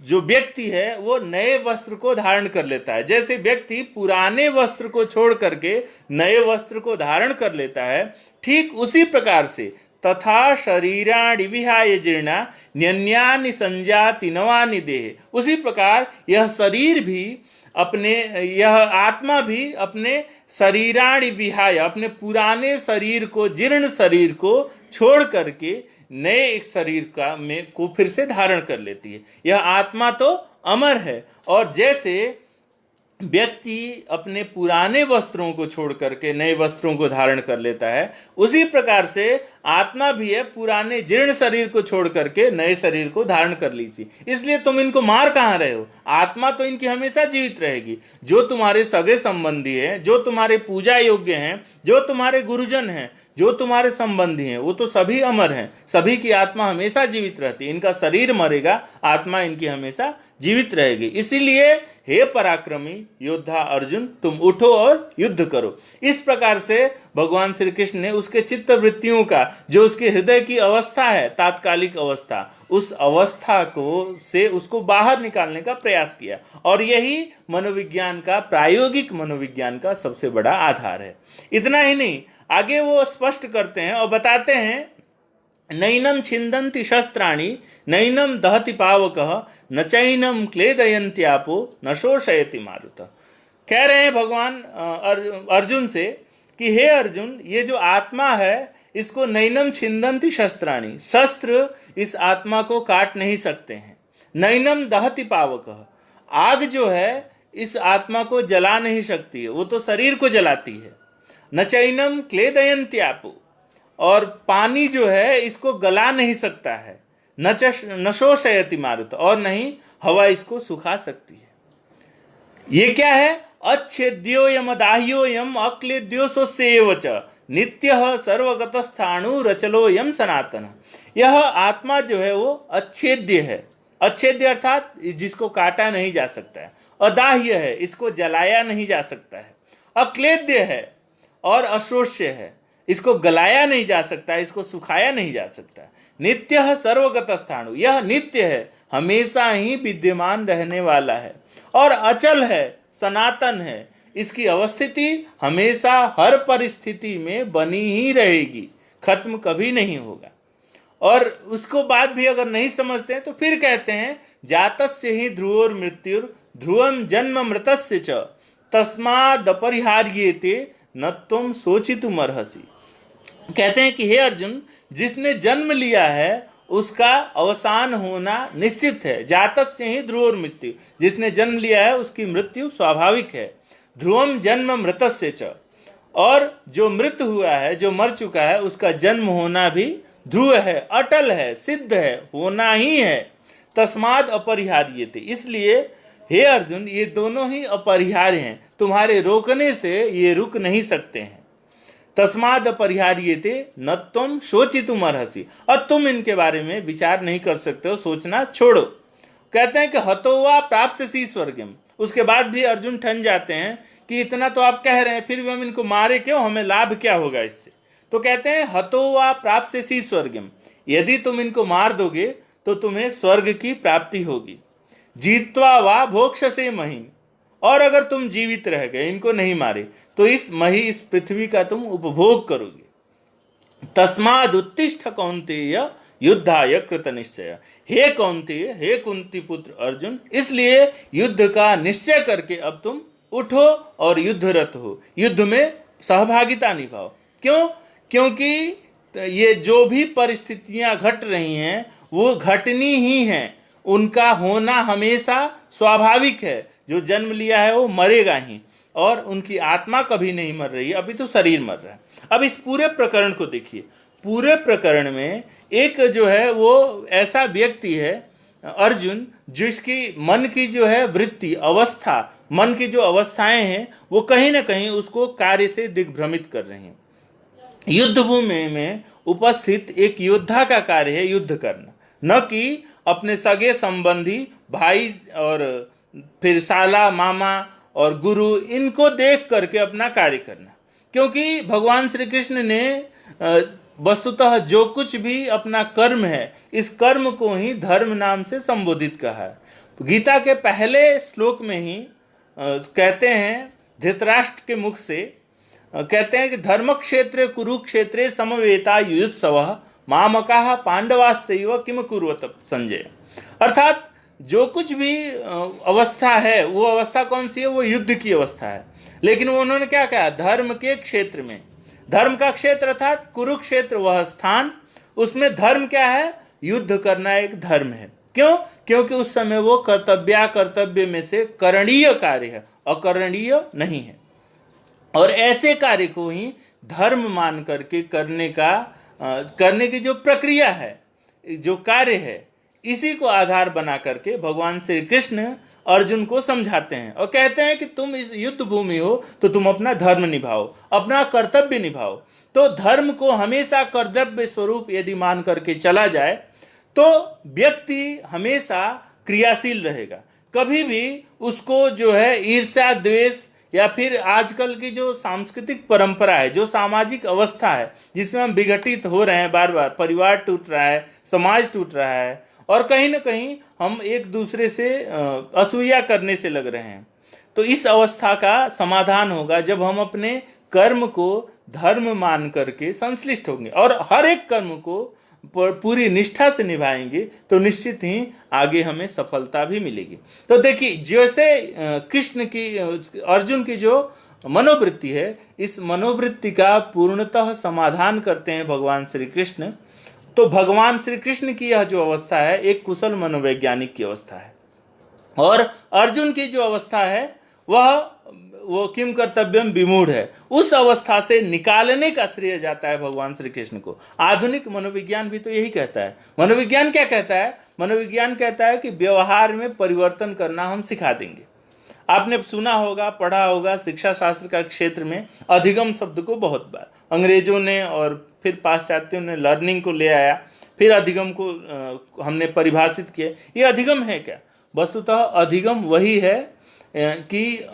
जो व्यक्ति है वो नए वस्त्र को धारण कर लेता है। जैसे व्यक्ति पुराने वस्त्र को छोड़ करके नए वस्त्र को धारण कर लेता है, ठीक उसी प्रकार से तथा शरीराणि विहाय जीर्णा न्यन्यानि संजाति नवानि देह, उसी प्रकार यह शरीर भी अपने, यह आत्मा भी अपने शरीराणि विहाय, अपने पुराने शरीर को, जीर्ण शरीर को छोड़ करके नए एक शरीर को फिर से धारण कर लेती है। यह आत्मा तो अमर है। और जैसे व्यक्ति अपने पुराने वस्त्रों को छोड़ करके नए वस्त्रों को धारण कर लेता है, उसी प्रकार से आत्मा भी है, पुराने जीर्ण शरीर को छोड़ करके नए शरीर को धारण कर लीजिए। इसलिए तुम इनको मार कहां रहे हो, आत्मा तो इनकी हमेशा जीवित रहेगी। जो तुम्हारे सगे संबंधी हैं, जो तुम्हारे पूजा योग्य हैं, जो तुम्हारे गुरुजन हैं, जो तुम्हारे संबंधी हैं, वो तो सभी अमर हैं, सभी की आत्मा हमेशा जीवित रहती है। इनका शरीर मरेगा, आत्मा इनकी हमेशा जीवित रहेगी। इसीलिए हे पराक्रमी योद्धा अर्जुन, तुम उठो और युद्ध करो। इस प्रकार से भगवान श्री कृष्ण ने उसके चित्त वृत्तियों का, जो उसके हृदय की अवस्था है, तात्कालिक अवस्था, उस अवस्था को से उसको बाहर निकालने का प्रयास किया। और यही मनोविज्ञान का, प्रायोगिक मनोविज्ञान का सबसे बड़ा आधार है। इतना ही नहीं, आगे वो स्पष्ट करते हैं और बताते हैं, नैनम छिंदन्ति शस्त्राणि नैनम दहति पावकः न चैनम क्लेदयन्त्यापो न शोषयति मारुतः। कह रहे हैं भगवान अर्जुन से कि हे अर्जुन, ये जो आत्मा है इसको नैनम छिंदन्ति शस्त्राणि, शस्त्र इस आत्मा को काट नहीं सकते हैं। नैनम दहति पावकः, आग जो है इस आत्मा को जला नहीं सकती है, वो तो शरीर को जलाती है। न चैनम क्लेदयन्त्यापो, और पानी जो है इसको गला नहीं सकता है। न शोषयति मारुत, और नहीं हवा इसको सुखा सकती है। ये क्या है? अच्छेद्यो यम दाह्यो यम अक्लेद्यो सोस्येव च नित्यः सर्वगतस्थाणु रचलो यम सनातन। यह आत्मा जो है वो अच्छेद्य है। अच्छेद्य अर्थात जिसको काटा नहीं जा सकता है। अदाह्य है, इसको जलाया नहीं जा सकता है। अक्लेद्य है और अशोष्य है, इसको गलाया नहीं जा सकता है, इसको सुखाया नहीं जा सकता है। नित्य सर्वगत स्थाणु, यह नित्य है, हमेशा ही विद्यमान रहने वाला है। और अचल है, सनातन है, इसकी अवस्थिति हमेशा हर परिस्थिति में बनी ही रहेगी, खत्म कभी नहीं होगा। और उसको बात भी अगर नहीं समझते हैं तो फिर कहते हैं जातस्य ही ध्रुवोर मृत्युर ध्रुवम जन्म मृतस्य च तस्माद अपरिहार्येते न तुम सोचितुम अर्हसि। कहते हैं कि हे अर्जुन, जिसने जन्म लिया है उसका अवसान होना निश्चित है। जातस्य ही ध्रुवोर मृत्यु, जिसने जन्म लिया है उसकी मृत्यु स्वाभाविक है। ध्रुवम जन्म मृतस्य च, और जो मृत हुआ है, जो मर चुका है, उसका जन्म होना भी ध्रुव है, अटल है, सिद्ध है, होना ही है। तस्माद अपरिहार्यते, इसलिए हे अर्जुन ये दोनों ही अपरिहार्य हैं, तुम्हारे रोकने से ये रुक नहीं सकते हैं। तस्माद अपरिहार्यते न तुम शोचितुम अर्हसि, और तुम इनके बारे में विचार नहीं कर सकते हो, सोचना छोड़ो। कहते हैं कि हतोवा प्राप्स्यसि स्वर्गम। उसके बाद भी अर्जुन ठन जाते हैं कि इतना तो आप कह रहे हैं, फिर भी हम इनको मारे क्यों, हमें लाभ क्या होगा इससे। तो कहते हैं हतोवा प्राप्स्यसि स्वर्गम, यदि तुम इनको मार दोगे तो तुम्हें स्वर्ग की प्राप्ति होगी। जीत्वा वा भोक्ष्यसे महीम, और अगर तुम जीवित रह गए, इनको नहीं मारे, तो इस इस पृथ्वी का तुम उपभोग करोगे। तस्माद उत्तिष्ठ कौन्तेय युद्धाय कृत निश्चय। हे कौन्तेय, हे कुंती पुत्र अर्जुन, इसलिए युद्ध का निश्चय करके अब तुम उठो और युद्धरत हो, युद्ध में सहभागिता निभाओ। क्यों? क्योंकि ये जो भी परिस्थितियां घट रही हैं वो घटनी ही हैं, उनका होना हमेशा स्वाभाविक है। जो जन्म लिया है वो मरेगा ही, और उनकी आत्मा कभी नहीं मर रही है, अभी तो शरीर मर रहा है। अब इस पूरे प्रकरण को देखिए। पूरे प्रकरण में एक जो है वो ऐसा व्यक्ति है अर्जुन, जिसकी मन की जो है वृत्ति अवस्था, मन की जो अवस्थाएं हैं वो कहीं ना कहीं उसको कार्य से दिग्भ्रमित कर रही हैं। युद्ध भूमि में उपस्थित एक योद्धा का कार्य है युद्ध करना, न कि अपने सगे संबंधी भाई और फिर साला मामा और गुरु इनको देख करके अपना कार्य करना। क्योंकि भगवान श्री कृष्ण ने वस्तुतः जो कुछ भी अपना कर्म है, इस कर्म को ही धर्म नाम से संबोधित कहा है। गीता के पहले श्लोक में ही कहते हैं, धृतराष्ट्र के मुख से कहते हैं कि धर्म क्षेत्रे कुरुक्षेत्रे समवेता युयुत्सवः मामकाः पांडवास्सैव किम कुर्वत संजय। अर्थात जो कुछ भी अवस्था है वो अवस्था कौन सी है? वो युद्ध की अवस्था है। लेकिन वो उन्होंने क्या कहा? धर्म के क्षेत्र में, धर्म का क्षेत्र अर्थात कुरुक्षेत्र वह स्थान, उसमें धर्म क्या है? युद्ध करना एक धर्म है। क्यों? क्योंकि उस समय वो कर्तव्य में से करणीय कार्य है, अकरणीय नहीं है। और ऐसे कार्य को ही धर्म मान करके करने की जो प्रक्रिया है, जो कार्य है, इसी को आधार बना करके भगवान श्री कृष्ण अर्जुन को समझाते हैं और कहते हैं कि तुम इस युद्ध भूमि हो तो तुम अपना धर्म निभाओ, अपना कर्तव्य निभाओ। तो धर्म को हमेशा कर्तव्य स्वरूप यदि मान करके चला जाए तो व्यक्ति हमेशा क्रियाशील रहेगा। कभी भी उसको जो है ईर्ष्या, द्वेष या फिर आजकल की जो सांस्कृतिक परंपरा है, जो सामाजिक अवस्था है जिसमें हम विघटित हो रहे हैं, बार बार परिवार टूट रहा है, समाज टूट रहा है और कहीं ना कहीं हम एक दूसरे से असूया करने से लग रहे हैं। तो इस अवस्था का समाधान होगा जब हम अपने कर्म को धर्म मान करके संश्लिष्ट होंगे और हर एक कर्म को पूरी निष्ठा से निभाएंगे तो निश्चित ही आगे हमें सफलता भी मिलेगी। तो देखिए, जैसे कृष्ण की, अर्जुन की जो मनोवृत्ति है, इस मनोवृत्ति का पूर्णतः समाधान करते हैं भगवान श्री कृष्ण। तो भगवान श्री कृष्ण की यह जो अवस्था है एक कुशल मनोवैज्ञानिक की अवस्था है और अर्जुन की जो अवस्था है वह वो किम कर्तव्यम विमूढ़ है, उस अवस्था से निकालने का श्रेय जाता है भगवान श्री कृष्ण को। आधुनिक मनोविज्ञान भी तो यही कहता है। मनोविज्ञान क्या कहता है? मनोविज्ञान कहता है कि व्यवहार में परिवर्तन करना हम सिखा देंगे। आपने सुना होगा, पढ़ा होगा, शिक्षा शास्त्र का क्षेत्र में अधिगम शब्द को बहुत बार अंग्रेजों ने और फिर पाश्चात्यों ने लर्निंग को ले आया, फिर अधिगम को हमने परिभाषित किया। ये अधिगम है क्या? वस्तुतः अधिगम वही है कि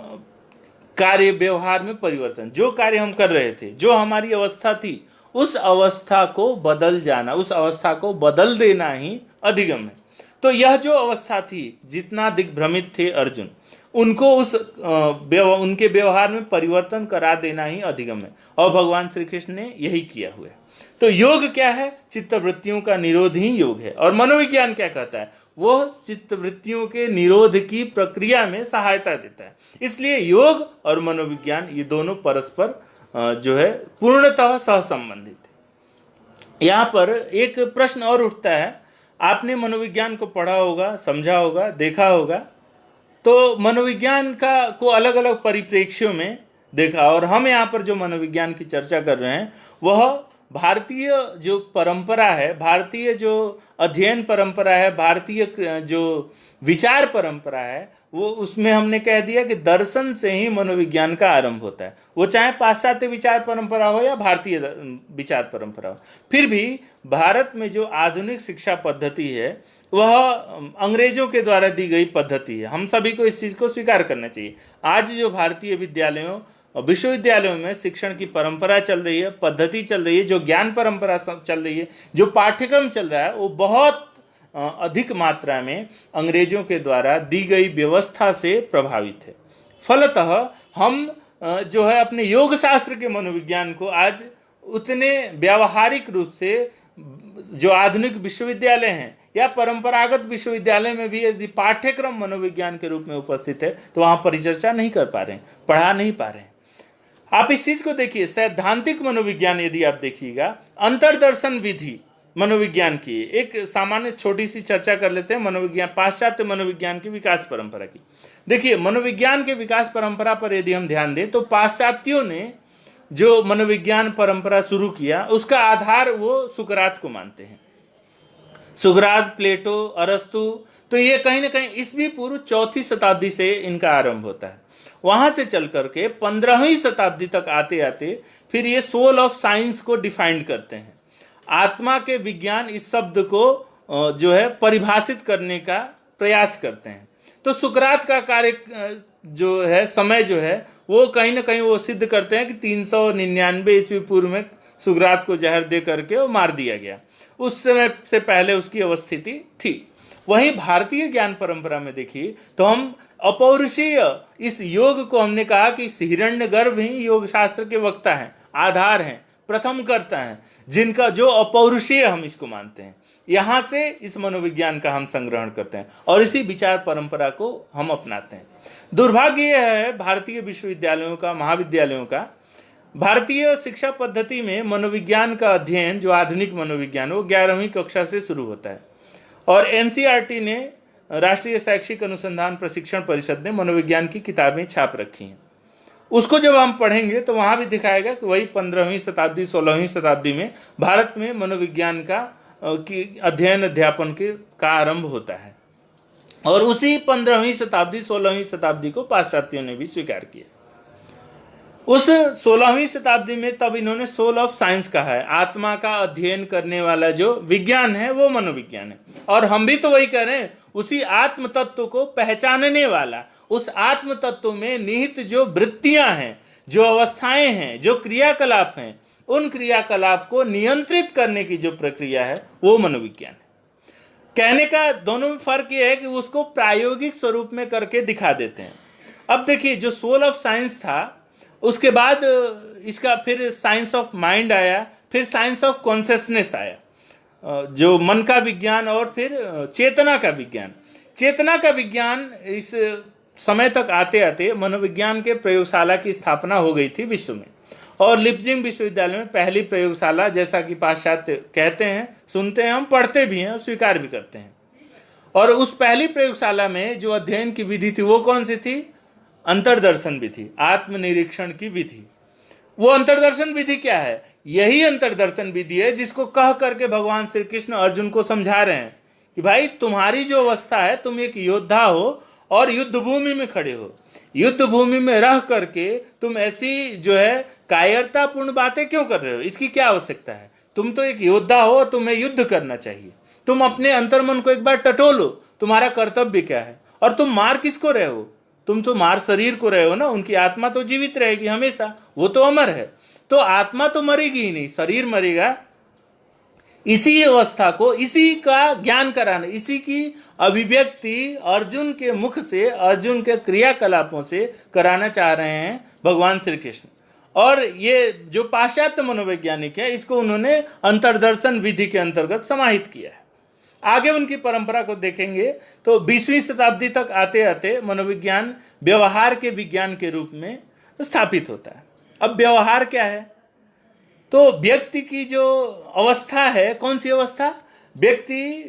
कार्य व्यवहार में परिवर्तन। जो कार्य हम कर रहे थे, जो हमारी अवस्था थी, उस अवस्था को बदल जाना, उस अवस्था को बदल देना ही अधिगम है। तो यह जो अवस्था थी, जितना दिग्भ्रमित थे अर्जुन, उनको उनके व्यवहार में परिवर्तन करा देना ही अधिगम है, और भगवान श्री कृष्ण ने यही किया हुआ है। तो योग क्या है? चित्तवृत्तियों का निरोध ही योग है। और मनोविज्ञान क्या कहता है? वो चित्तवृत्तियों के निरोध की प्रक्रिया में सहायता देता है। इसलिए योग और मनोविज्ञान ये दोनों परस्पर जो है पूर्णतः सहसंबंधित है। यहाँ पर एक प्रश्न और उठता है। आपने मनोविज्ञान को पढ़ा होगा, समझा होगा, देखा होगा, तो मनोविज्ञान का को अलग अलग परिप्रेक्ष्यों में देखा। और हम यहाँ पर जो मनोविज्ञान की चर्चा कर रहे हैं वह भारतीय जो परंपरा है, भारतीय जो अध्ययन परंपरा है, भारतीय जो विचार परंपरा है, वो उसमें हमने कह दिया कि दर्शन से ही मनोविज्ञान का आरंभ होता है। वो चाहे पाश्चात्य विचार परंपरा हो या भारतीय विचार परंपरा हो। फिर भी भारत में जो आधुनिक शिक्षा पद्धति है वह अंग्रेजों के द्वारा दी गई पद्धति है। हम सभी को इस चीज को स्वीकार करना चाहिए। आज जो भारतीय विद्यालयों और विश्वविद्यालयों में शिक्षण की परंपरा चल रही है, पद्धति चल रही है, जो ज्ञान परंपरा चल रही है, जो पाठ्यक्रम चल रहा है, वो बहुत अधिक मात्रा में अंग्रेजों के द्वारा दी गई व्यवस्था से प्रभावित है। फलतः हम जो है अपने योग शास्त्र के मनोविज्ञान को आज उतने व्यावहारिक रूप से, जो आधुनिक विश्वविद्यालय हैं या परंपरागत विश्वविद्यालय में भी यदि पाठ्यक्रम मनोविज्ञान के रूप में उपस्थित है, तो वहां परिचर्चा नहीं कर पा रहे हैं, पढ़ा नहीं पा रहे हैं। आप इस चीज को देखिए, सैद्धांतिक मनोविज्ञान यदि आप देखिएगा, अंतर्दर्शन विधि मनोविज्ञान की एक सामान्य छोटी सी चर्चा कर लेते हैं मनोविज्ञान, पाश्चात्य मनोविज्ञान की विकास परंपरा की। देखिए, मनोविज्ञान के विकास परंपरा पर यदि हम ध्यान दें तो पाश्चात्यों ने जो मनोविज्ञान परंपरा शुरू किया उसका आधार वो सुकरात को मानते हैं। सुकरात, प्लेटो, अरस्तु, तो ये कहीं ना कहीं ईस्वी पूर्व 4वीं शताब्दी से इनका आरंभ होता है। वहां से चल करके 15वीं शताब्दी तक आते आते फिर ये सोल ऑफ साइंस को डिफाइंड करते हैं। आत्मा के विज्ञान इस शब्द को जो है परिभाषित करने का प्रयास करते हैं। तो सुकरात का कार्य जो है, समय जो है, वो कहीं ना कहीं वो सिद्ध करते हैं कि 399 ईस्वी पूर्व में सुकरात को जहर दे करके वो मार दिया गया। उस समय से पहले उसकी अवस्थिति थी। वहीं भारतीय ज्ञान परंपरा में देखिए तो हम अपौरुषीय इस योग को हमने कहा कि हिरण्यगर्भ ही योग शास्त्र के वक्ता हैं, आधार हैं, प्रथम कर्ता हैं, जिनका जो अपौरुषीय हम इसको मानते हैं। यहां से इस मनोविज्ञान का हम संग्रहण करते हैं और इसी विचार परंपरा को हम अपनाते हैं। दुर्भाग्य यह है भारतीय विश्वविद्यालयों का, महाविद्यालयों का, भारतीय शिक्षा पद्धति में मनोविज्ञान का अध्ययन, जो आधुनिक मनोविज्ञान, वो 11वीं कक्षा से शुरू होता है। और एनसीईआरटी ने, राष्ट्रीय शैक्षिक अनुसंधान प्रशिक्षण परिषद ने मनोविज्ञान की किताबें छाप रखी हैं। उसको जब हम पढ़ेंगे तो वहां भी दिखाएगा कि वही 15वीं शताब्दी 16वीं शताब्दी में भारत में मनोविज्ञान का अध्ययन अध्यापन का आरंभ होता है। और उसी 15वीं शताब्दी 16वीं शताब्दी को पाश्चात्यों ने भी स्वीकार किया। उस 16वीं शताब्दी में तब इन्होंने सोल ऑफ साइंस कहा है। आत्मा का अध्ययन करने वाला जो विज्ञान है वो मनोविज्ञान है। और हम भी तो वही कह रहे हैं, उसी आत्म तत्व को पहचानने वाला, उस आत्म तत्व में निहित जो वृत्तियां हैं, जो अवस्थाएं हैं, जो क्रियाकलाप हैं, उन क्रियाकलाप को नियंत्रित करने की जो प्रक्रिया है वो मनोविज्ञान है। कहने का दोनों में फर्क यह है कि उसको प्रायोगिक स्वरूप में करके दिखा देते हैं। अब देखिए, जो सोल ऑफ साइंस था, उसके बाद इसका फिर साइंस ऑफ माइंड आया, फिर साइंस ऑफ कॉन्शियसनेस आया, जो मन का विज्ञान, और फिर चेतना का विज्ञान। चेतना का विज्ञान इस समय तक आते आते मनोविज्ञान के प्रयोगशाला की स्थापना हो गई थी विश्व में। और लिप्जिंग विश्वविद्यालय में पहली प्रयोगशाला, जैसा कि पाश्चात्य कहते हैं, सुनते हैं, हम पढ़ते भी हैं और स्वीकार भी करते हैं। और उस पहली प्रयोगशाला में जो अध्ययन की विधि थी वो कौन सी थी? अंतर्दर्शन विधि, आत्मनिरीक्षण की विधि। वो अंतर्दर्शन विधि क्या है? यही अंतर्दर्शन विधि है जिसको कह करके भगवान श्री कृष्ण अर्जुन को समझा रहे हैं कि भाई तुम्हारी जो अवस्था है, तुम एक योद्धा हो और युद्ध भूमि में खड़े हो, युद्ध भूमि में रह करके तुम ऐसी जो है कायरतापूर्ण बातें क्यों कर रहे हो? इसकी क्या आवश्यकता है? तुम तो एक योद्धा हो, तुम्हें युद्ध करना चाहिए। तुम अपने अंतर्मन को एक बार टटोलो, तुम्हारा कर्तव्य क्या है? और तुम मार किसको रहे हो? तुम तो मार शरीर को रहे हो ना। उनकी आत्मा तो जीवित रहेगी हमेशा, वो तो अमर है। तो आत्मा तो मरेगी ही नहीं, शरीर मरेगा। इसी अवस्था को, इसी का ज्ञान कराना, इसी की अभिव्यक्ति अर्जुन के मुख से, अर्जुन के क्रियाकलापों से कराना चाह रहे हैं भगवान श्री कृष्ण। और ये जो पाश्चात्य मनोवैज्ञानिक है, इसको उन्होंने अंतर्दर्शन विधि के अंतर्गत समाहित किया है। आगे उनकी परंपरा को देखेंगे तो 20वीं शताब्दी तक आते आते मनोविज्ञान व्यवहार के विज्ञान के रूप में स्थापित होता है। अब व्यवहार क्या है? तो व्यक्ति की जो अवस्था है, कौन सी अवस्था? व्यक्ति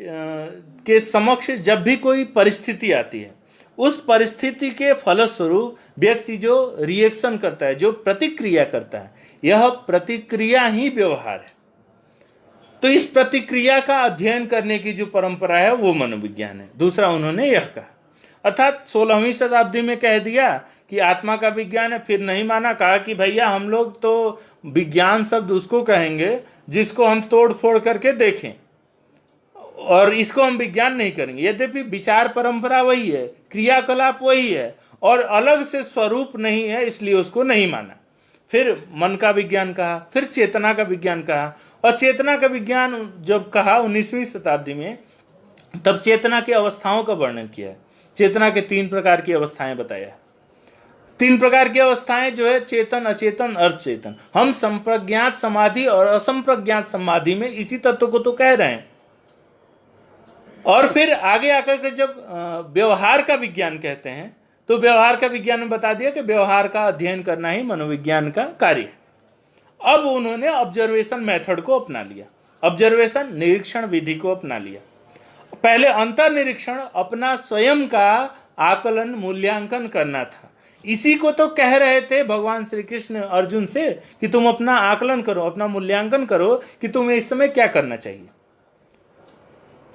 के समक्ष जब भी कोई परिस्थिति आती है, उस परिस्थिति के फलस्वरूप व्यक्ति जो रिएक्शन करता है, जो प्रतिक्रिया करता है, यह प्रतिक्रिया ही व्यवहार है। तो इस प्रतिक्रिया का अध्ययन करने की जो परंपरा है वो मनोविज्ञान है। दूसरा उन्होंने यह कहा, अर्थात 16वीं शताब्दी में कह दिया कि आत्मा का विज्ञान है, फिर नहीं माना, कहा कि भैया हम लोग तो विज्ञान शब्द उसको कहेंगे जिसको हम तोड़ फोड़ करके देखें, और इसको हम विज्ञान नहीं करेंगे। यद्यपि विचार परंपरा वही है, क्रियाकलाप वही है, और अलग से स्वरूप नहीं है, इसलिए उसको नहीं माना। फिर मन का विज्ञान कहा, फिर चेतना का विज्ञान कहा। और चेतना का विज्ञान जब कहा 19वीं शताब्दी में, तब चेतना की अवस्थाओं का वर्णन किया। चेतना के 3 प्रकार की अवस्थाएं बताया। 3 प्रकार की अवस्थाएं जो है, चेतन, अचेतन, अर्धचेतन। हम संप्रज्ञात समाधि और असंप्रज्ञात समाधि में इसी तत्व को तो कह रहे हैं। और फिर आगे आकर के जब व्यवहार का विज्ञान कहते हैं, तो व्यवहार का विज्ञान में बता दिया कि व्यवहार का अध्ययन करना ही मनोविज्ञान का कार्य है। अब उन्होंने ऑब्जर्वेशन मेथड को अपना लिया, ऑब्जर्वेशन निरीक्षण विधि को अपना लिया। पहले अंतर्निरीक्षण, अपना स्वयं का आकलन, मूल्यांकन करना था। इसी को तो कह रहे थे भगवान श्री कृष्ण अर्जुन से कि तुम अपना आकलन करो, अपना मूल्यांकन करो कि तुम्हें इस समय क्या करना चाहिए।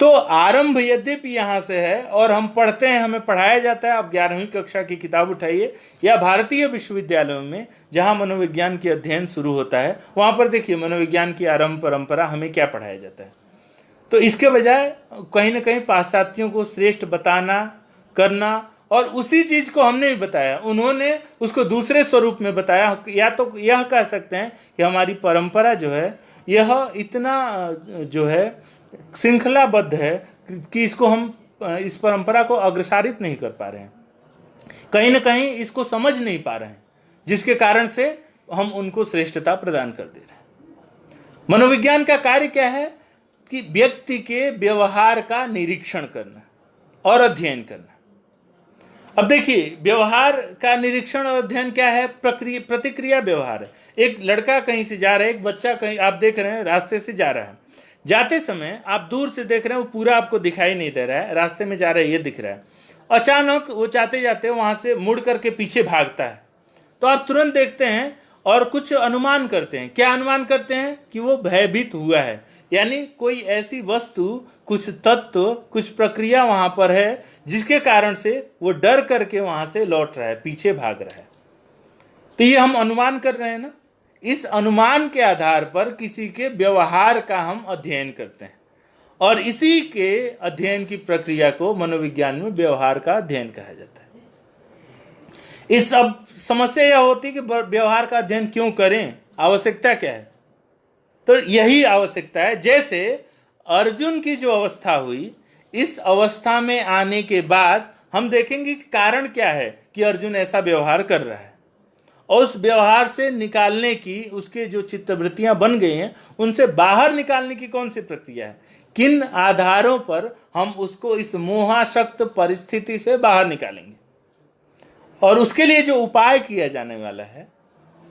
तो आरंभ यद्यपि यहां से है, और हम पढ़ते हैं, हमें पढ़ाया जाता है। आप 11वीं कक्षा की किताब उठाइए, या भारतीय विश्वविद्यालयों में जहां मनोविज्ञान की अध्ययन शुरू होता है, वहां पर देखिए मनोविज्ञान की आरंभ परंपरा हमें क्या पढ़ाया जाता है। तो इसके बजाय कहीं ना कहीं पाश्चात्यों को श्रेष्ठ बताना, करना, और उसी चीज को हमने भी बताया, उन्होंने उसको दूसरे स्वरूप में बताया। या तो यह कह सकते हैं कि हमारी परंपरा जो है, यह इतना जो है श्रृंखलाबद्ध है कि इसको हम, इस परंपरा को अग्रसारित नहीं कर पा रहे हैं, कहीं ना कहीं इसको समझ नहीं पा रहे हैं, जिसके कारण से हम उनको श्रेष्ठता प्रदान कर दे रहे हैं। मनोविज्ञान का कार्य क्या है? कि व्यक्ति के व्यवहार का निरीक्षण करना और अध्ययन करना। अब देखिए, व्यवहार का निरीक्षण और अध्ययन क्या है? प्रतिक्रिया व्यवहार है। एक लड़का कहीं से जा रहा है, एक बच्चा कहीं, आप देख रहे हैं रास्ते से जा रहा है, जाते समय आप दूर से देख रहे हैं, वो पूरा आपको दिखाई नहीं दे रहा है, रास्ते में जा रहा है ये दिख रहा है। अचानक वो जाते जाते वहां से मुड़ करके पीछे भागता है, तो आप तुरंत देखते हैं और कुछ अनुमान करते हैं। क्या अनुमान करते हैं? कि वो भयभीत हुआ है, यानी कोई ऐसी वस्तु, कुछ तत्व, कुछ प्रक्रिया वहां पर है जिसके कारण से वो डर करके वहां से लौट रहा है, पीछे भाग रहा है। तो ये हम अनुमान कर रहे हैं ना। इस अनुमान के आधार पर किसी के व्यवहार का हम अध्ययन करते हैं, और इसी के अध्ययन की प्रक्रिया को मनोविज्ञान में व्यवहार का अध्ययन कहा जाता है। इस अब समस्या यह होती है कि व्यवहार का अध्ययन क्यों करें, आवश्यकता क्या है? तो यही आवश्यकता है। जैसे अर्जुन की जो अवस्था हुई, इस अवस्था में आने के बाद हम देखेंगे कि कारण क्या है कि अर्जुन ऐसा व्यवहार कर रहा है, और उस व्यवहार से निकालने की, उसके जो चित्तवृत्तियां बन गई हैं, उनसे बाहर निकालने की कौन सी प्रक्रिया है, किन आधारों पर हम उसको इस मोहाशक्त परिस्थिति से बाहर निकालेंगे, और उसके लिए जो उपाय किया जाने वाला है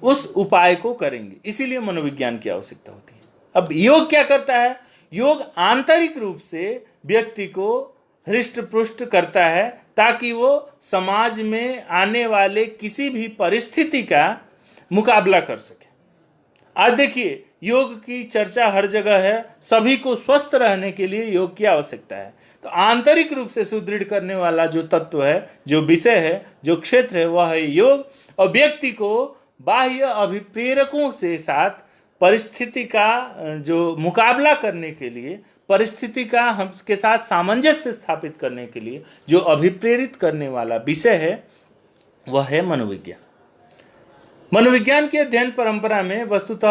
उस उपाय को करेंगे। इसीलिए मनोविज्ञान की आवश्यकता होती है। अब योग क्या करता है? योग आंतरिक रूप से व्यक्ति को हृष्ट पुष्ट करता है ताकि वो समाज में आने वाले किसी भी परिस्थिति का मुकाबला कर सके। आज देखिए, योग की चर्चा हर जगह है, सभी को स्वस्थ रहने के लिए योग की आवश्यकता है। तो आंतरिक रूप से सुदृढ़ करने वाला जो तत्व है, जो विषय है, जो क्षेत्र है, वह है योग। और व्यक्ति को बाह्य अभिप्रेरकों से साथ परिस्थिति का जो मुकाबला करने के लिए, परिस्थिति का हम के साथ सामंजस्य स्थापित करने के लिए जो अभिप्रेरित करने वाला विषय है, वह है मनोविज्ञान। मनोविज्ञान की अध्ययन परंपरा में वस्तुतः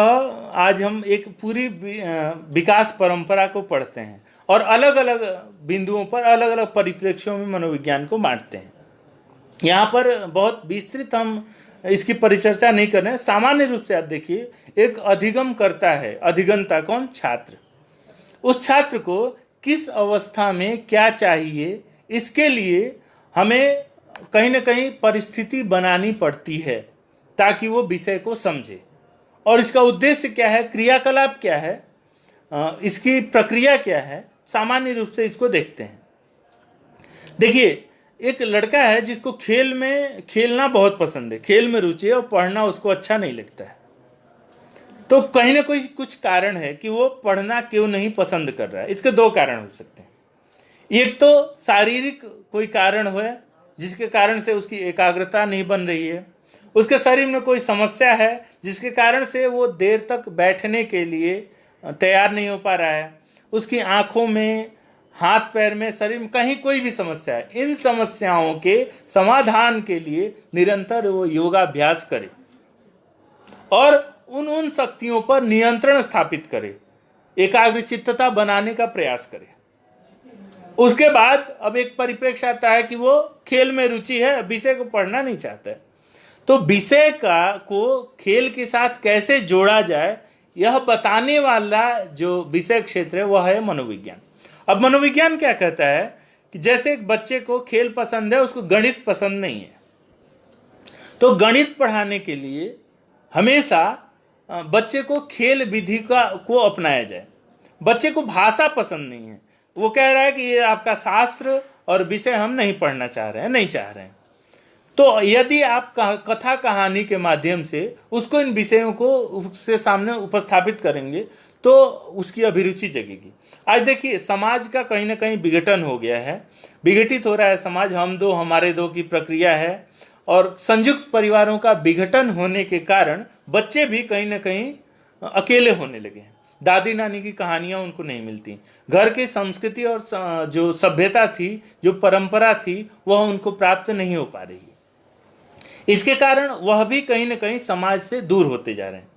आज हम एक पूरी विकास परंपरा को पढ़ते हैं और अलग अलग बिंदुओं पर अलग अलग परिप्रेक्ष्यों में मनोविज्ञान को बांटते हैं। यहाँ पर बहुत विस्तृत हम इसकी परिचर्चा नहीं कर रहे हैं। सामान्य रूप से आप देखिए, एक अधिगम करता है, अधिगंता कौन? छात्र। उस छात्र को किस अवस्था में क्या चाहिए, इसके लिए हमें कहीं ना कहीं परिस्थिति बनानी पड़ती है ताकि वो विषय को समझे। और इसका उद्देश्य क्या है, क्रियाकलाप क्या है, इसकी प्रक्रिया क्या है, सामान्य रूप से इसको देखते हैं। देखिए, एक लड़का है जिसको खेल में खेलना बहुत पसंद है, खेल में रुचि है और पढ़ना उसको अच्छा नहीं लगता है। तो कहीं ना कोई कुछ कारण है कि वो पढ़ना क्यों नहीं पसंद कर रहा है। इसके दो कारण हो सकते हैं। एक तो शारीरिक कोई कारण हो जिसके कारण से उसकी एकाग्रता नहीं बन रही है, उसके शरीर में कोई समस्या है जिसके कारण से वो देर तक बैठने के लिए तैयार नहीं हो पा रहा है, उसकी आंखों में, हाथ पैर में, शरीर में कहीं कोई भी समस्या है। इन समस्याओं के समाधान के लिए निरंतर वो योगाभ्यास करे और उन शक्तियों पर नियंत्रण स्थापित करे, एकाग्रचित्तता बनाने का प्रयास करे। उसके बाद अब एक परिप्रेक्ष्य आता है कि वो खेल में रुचि है, विषय को पढ़ना नहीं चाहता है। तो विषय को खेल के साथ कैसे जोड़ा जाए, यह बताने वाला जो विषय क्षेत्र है वह है मनोविज्ञान। अब मनोविज्ञान क्या कहता है कि जैसे एक बच्चे को खेल पसंद है, उसको गणित पसंद नहीं है, तो गणित पढ़ाने के लिए हमेशा बच्चे को खेल विधि को अपनाया जाए। बच्चे को भाषा पसंद नहीं है, वो कह रहा है कि ये आपका शास्त्र और विषय हम नहीं पढ़ना चाह रहे हैं, नहीं चाह रहे हैं। तो यदि आप कथा कहानी के माध्यम से उसको इन विषयों को उसके सामने उपस्थापित करेंगे तो उसकी अभिरुचि जगेगी। आज देखिए, समाज का कहीं ना कहीं विघटन हो गया है, विघटित हो रहा है समाज, हम दो हमारे दो की प्रक्रिया है। और संयुक्त परिवारों का विघटन होने के कारण बच्चे भी कहीं ना कहीं अकेले होने लगे हैं। दादी नानी की कहानियां उनको नहीं मिलती, घर की संस्कृति और जो सभ्यता थी, जो परंपरा थी, वह उनको प्राप्त नहीं हो पा रही है। इसके कारण वह भी कहीं ना कहीं समाज से दूर होते जा रहे हैं।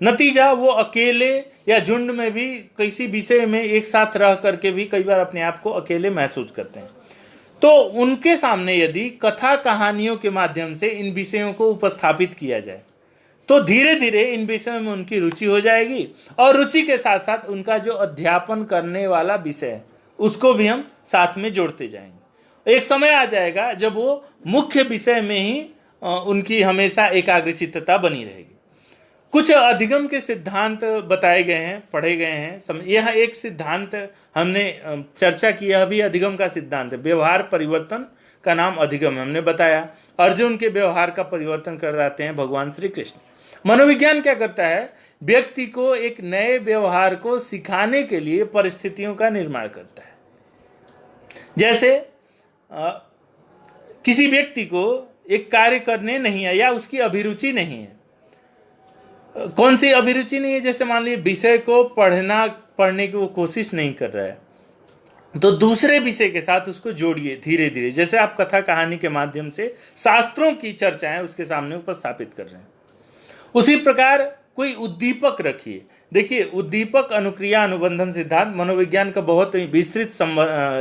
नतीजा, वो अकेले या झुंड में भी किसी विषय में एक साथ रह करके भी कई बार अपने आप को अकेले महसूस करते हैं। तो उनके सामने यदि कथा कहानियों के माध्यम से इन विषयों को उपस्थापित किया जाए तो धीरे धीरे इन विषयों में उनकी रुचि हो जाएगी और रुचि के साथ साथ उनका जो अध्यापन करने वाला विषय है उसको भी हम साथ में जोड़ते जाएंगे। एक समय आ जाएगा जब वो मुख्य विषय में ही उनकी हमेशा एकाग्रचित्तता बनी रहेगी। कुछ अधिगम के सिद्धांत बताए गए हैं, पढ़े गए हैं। यह एक सिद्धांत हमने चर्चा की, यह भी अधिगम का सिद्धांत है। व्यवहार परिवर्तन का नाम अधिगम है, हमने बताया। अर्जुन के व्यवहार का परिवर्तन कर जाते हैं भगवान श्री कृष्ण। मनोविज्ञान क्या करता है, व्यक्ति को एक नए व्यवहार को सिखाने के लिए परिस्थितियों का निर्माण करता है। जैसे किसी व्यक्ति को एक कार्य करने नहीं है या उसकी अभिरुचि नहीं है। कौन सी अभिरुचि नहीं है? जैसे मान लीजिए विषय को पढ़ने की वो कोशिश नहीं कर रहा है, तो दूसरे विषय के साथ उसको जोड़िए धीरे धीरे। जैसे आप कथा कहानी के माध्यम से शास्त्रों की चर्चाएं उसके सामने उपस्थापित कर रहे हैं, उसी प्रकार कोई उद्दीपक रखिए। देखिए, उद्दीपक अनुक्रिया अनुबंधन सिद्धांत मनोविज्ञान का बहुत ही विस्तृत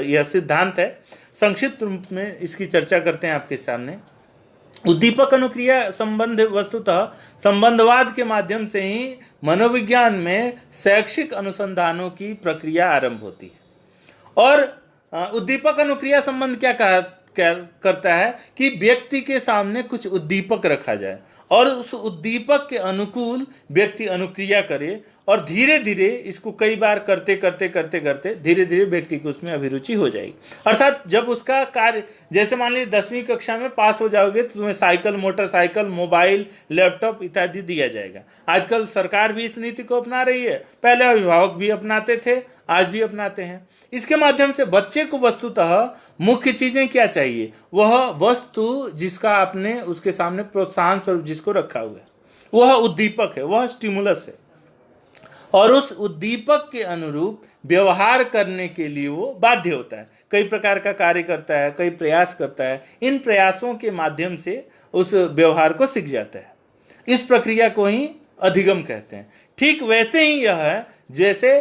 यह सिद्धांत है। संक्षिप्त रूप में इसकी चर्चा करते हैं आपके सामने। उद्दीपक अनुक्रिया संबंध वस्तुतः संबंधवाद के माध्यम से ही मनोविज्ञान में शैक्षिक अनुसंधानों की प्रक्रिया आरंभ होती है। और उद्दीपक अनुक्रिया संबंध क्या करता है कि व्यक्ति के सामने कुछ उद्दीपक रखा जाए और उस उद्दीपक के अनुकूल व्यक्ति अनुक्रिया करे और धीरे धीरे इसको कई बार करते करते करते करते धीरे धीरे व्यक्ति को उसमें अभिरुचि हो जाएगी। अर्थात जब उसका कार्य, जैसे मान लीजिए 10वीं कक्षा में पास हो जाओगे तो तुम्हें साइकिल, मोटरसाइकिल, मोबाइल, लैपटॉप इत्यादि दिया जाएगा। आजकल सरकार भी इस नीति को अपना रही है, पहले अभिभावक भी अपनाते थे, आज भी अपनाते हैं। इसके माध्यम से बच्चे को वस्तुतः मुख्य चीजें क्या चाहिए, वह वस्तु जिसका आपने उसके सामने प्रोत्साहन स्वरूप जिसको रखा हुआ है, वह उद्दीपक है, वह स्टिमुलस है, और उस उद्दीपक के अनुरूप व्यवहार करने के लिए वो बाध्य होता है। कई प्रकार का कार्य करता है, कई प्रयास करता है, इन प्रयासों के माध्यम से उस व्यवहार को सीख जाता है। इस प्रक्रिया को ही अधिगम कहते हैं। ठीक वैसे ही यह है जैसे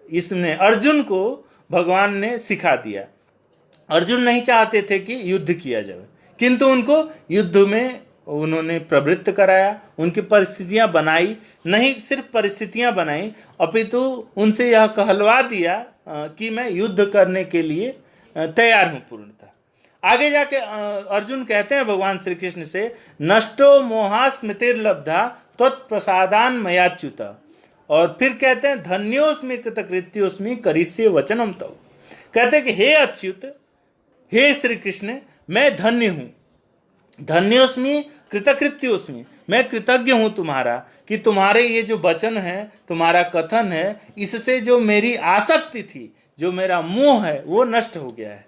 इसने अर्जुन को भगवान ने सिखा दिया। अर्जुन नहीं चाहते थे कि युद्ध किया जाए, किंतु उनको युद्ध में उन्होंने प्रवृत्त कराया, उनकी परिस्थितियां बनाई, नहीं सिर्फ परिस्थितियां बनाई अपितु उनसे यह कहलवा दिया कि मैं युद्ध करने के लिए तैयार हूं पूर्णतः। आगे जाके अर्जुन कहते हैं भगवान श्री कृष्ण से, नष्टो मोहा स्मृतिर्लब्धा त्वत्प्रसादान मयाच्युत, और फिर कहते हैं धन्योस्मि कृतकृत्योस्मि करिष्ये वचनम तव। कहते हैं कि हे अच्युत, हे श्री कृष्ण, मैं धन्य हूं, धन्योस्मि कृतकृत्योस्मि, मैं कृतज्ञ हूं तुम्हारा कि तुम्हारे ये जो वचन है, तुम्हारा कथन है, इससे जो मेरी आसक्ति थी, जो मेरा मोह है, वो नष्ट हो गया है।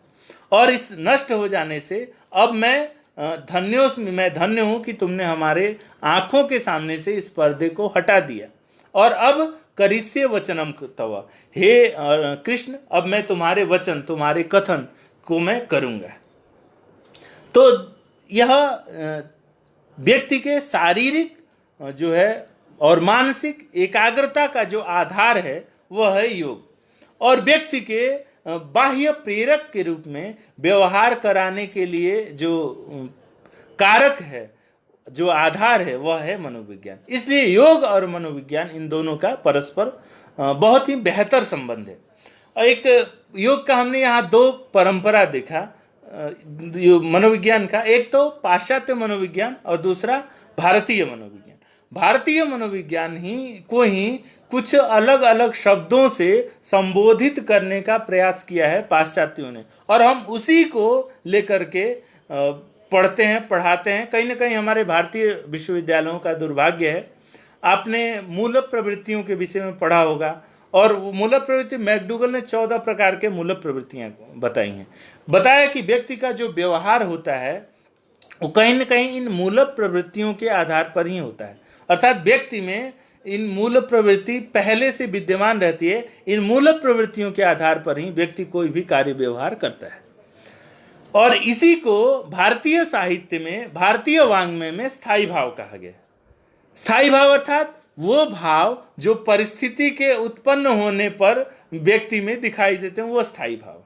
और इस नष्ट हो जाने से अब मैं धन्योस्मि, मैं धन्य हूं कि तुमने हमारे आंखों के सामने से इस पर्दे को हटा दिया, और अब करिष्ये वचनम तव, हे कृष्ण, अब मैं तुम्हारे वचन, तुम्हारे कथन को मैं करूंगा। तो यह व्यक्ति के शारीरिक जो है और मानसिक एकाग्रता का जो आधार है वह है योग, और व्यक्ति के बाह्य प्रेरक के रूप में व्यवहार कराने के लिए जो कारक है, जो आधार है, वह है मनोविज्ञान। इसलिए योग और मनोविज्ञान, इन दोनों का परस्पर बहुत ही बेहतर संबंध है। एक योग का हमने यहाँ दो परंपरा देखा मनोविज्ञान का, एक तो पाश्चात्य मनोविज्ञान और दूसरा भारतीय मनोविज्ञान। भारतीय मनोविज्ञान ही कुछ अलग अलग शब्दों से संबोधित करने का प्रयास किया है पाश्चात्यों ने, और हम उसी को लेकर के पढ़ते हैं, पढ़ाते हैं। कहीं ना कहीं हमारे भारतीय विश्वविद्यालयों का दुर्भाग्य है। आपने मूल प्रवृत्तियों के विषय में पढ़ा होगा, और मूल प्रवृत्ति मैकडूगल ने 14 प्रकार के मूल प्रवृत्तियां बताई हैं। बताया कि व्यक्ति का जो व्यवहार होता है वो कहीं न कहीं इन मूल प्रवृत्तियों के आधार पर ही होता है। अर्थात व्यक्ति में इन मूल प्रवृत्ति पहले से विद्यमान रहती है। इन मूल प्रवृत्तियों के आधार पर ही व्यक्ति कोई भी कार्य व्यवहार करता है, और इसी को भारतीय साहित्य में, भारतीय वाङ्मय में स्थायी भाव कहा गया। स्थायी भाव अर्थात वो भाव जो परिस्थिति के उत्पन्न होने पर व्यक्ति में दिखाई देते हैं, वो स्थायी भाव।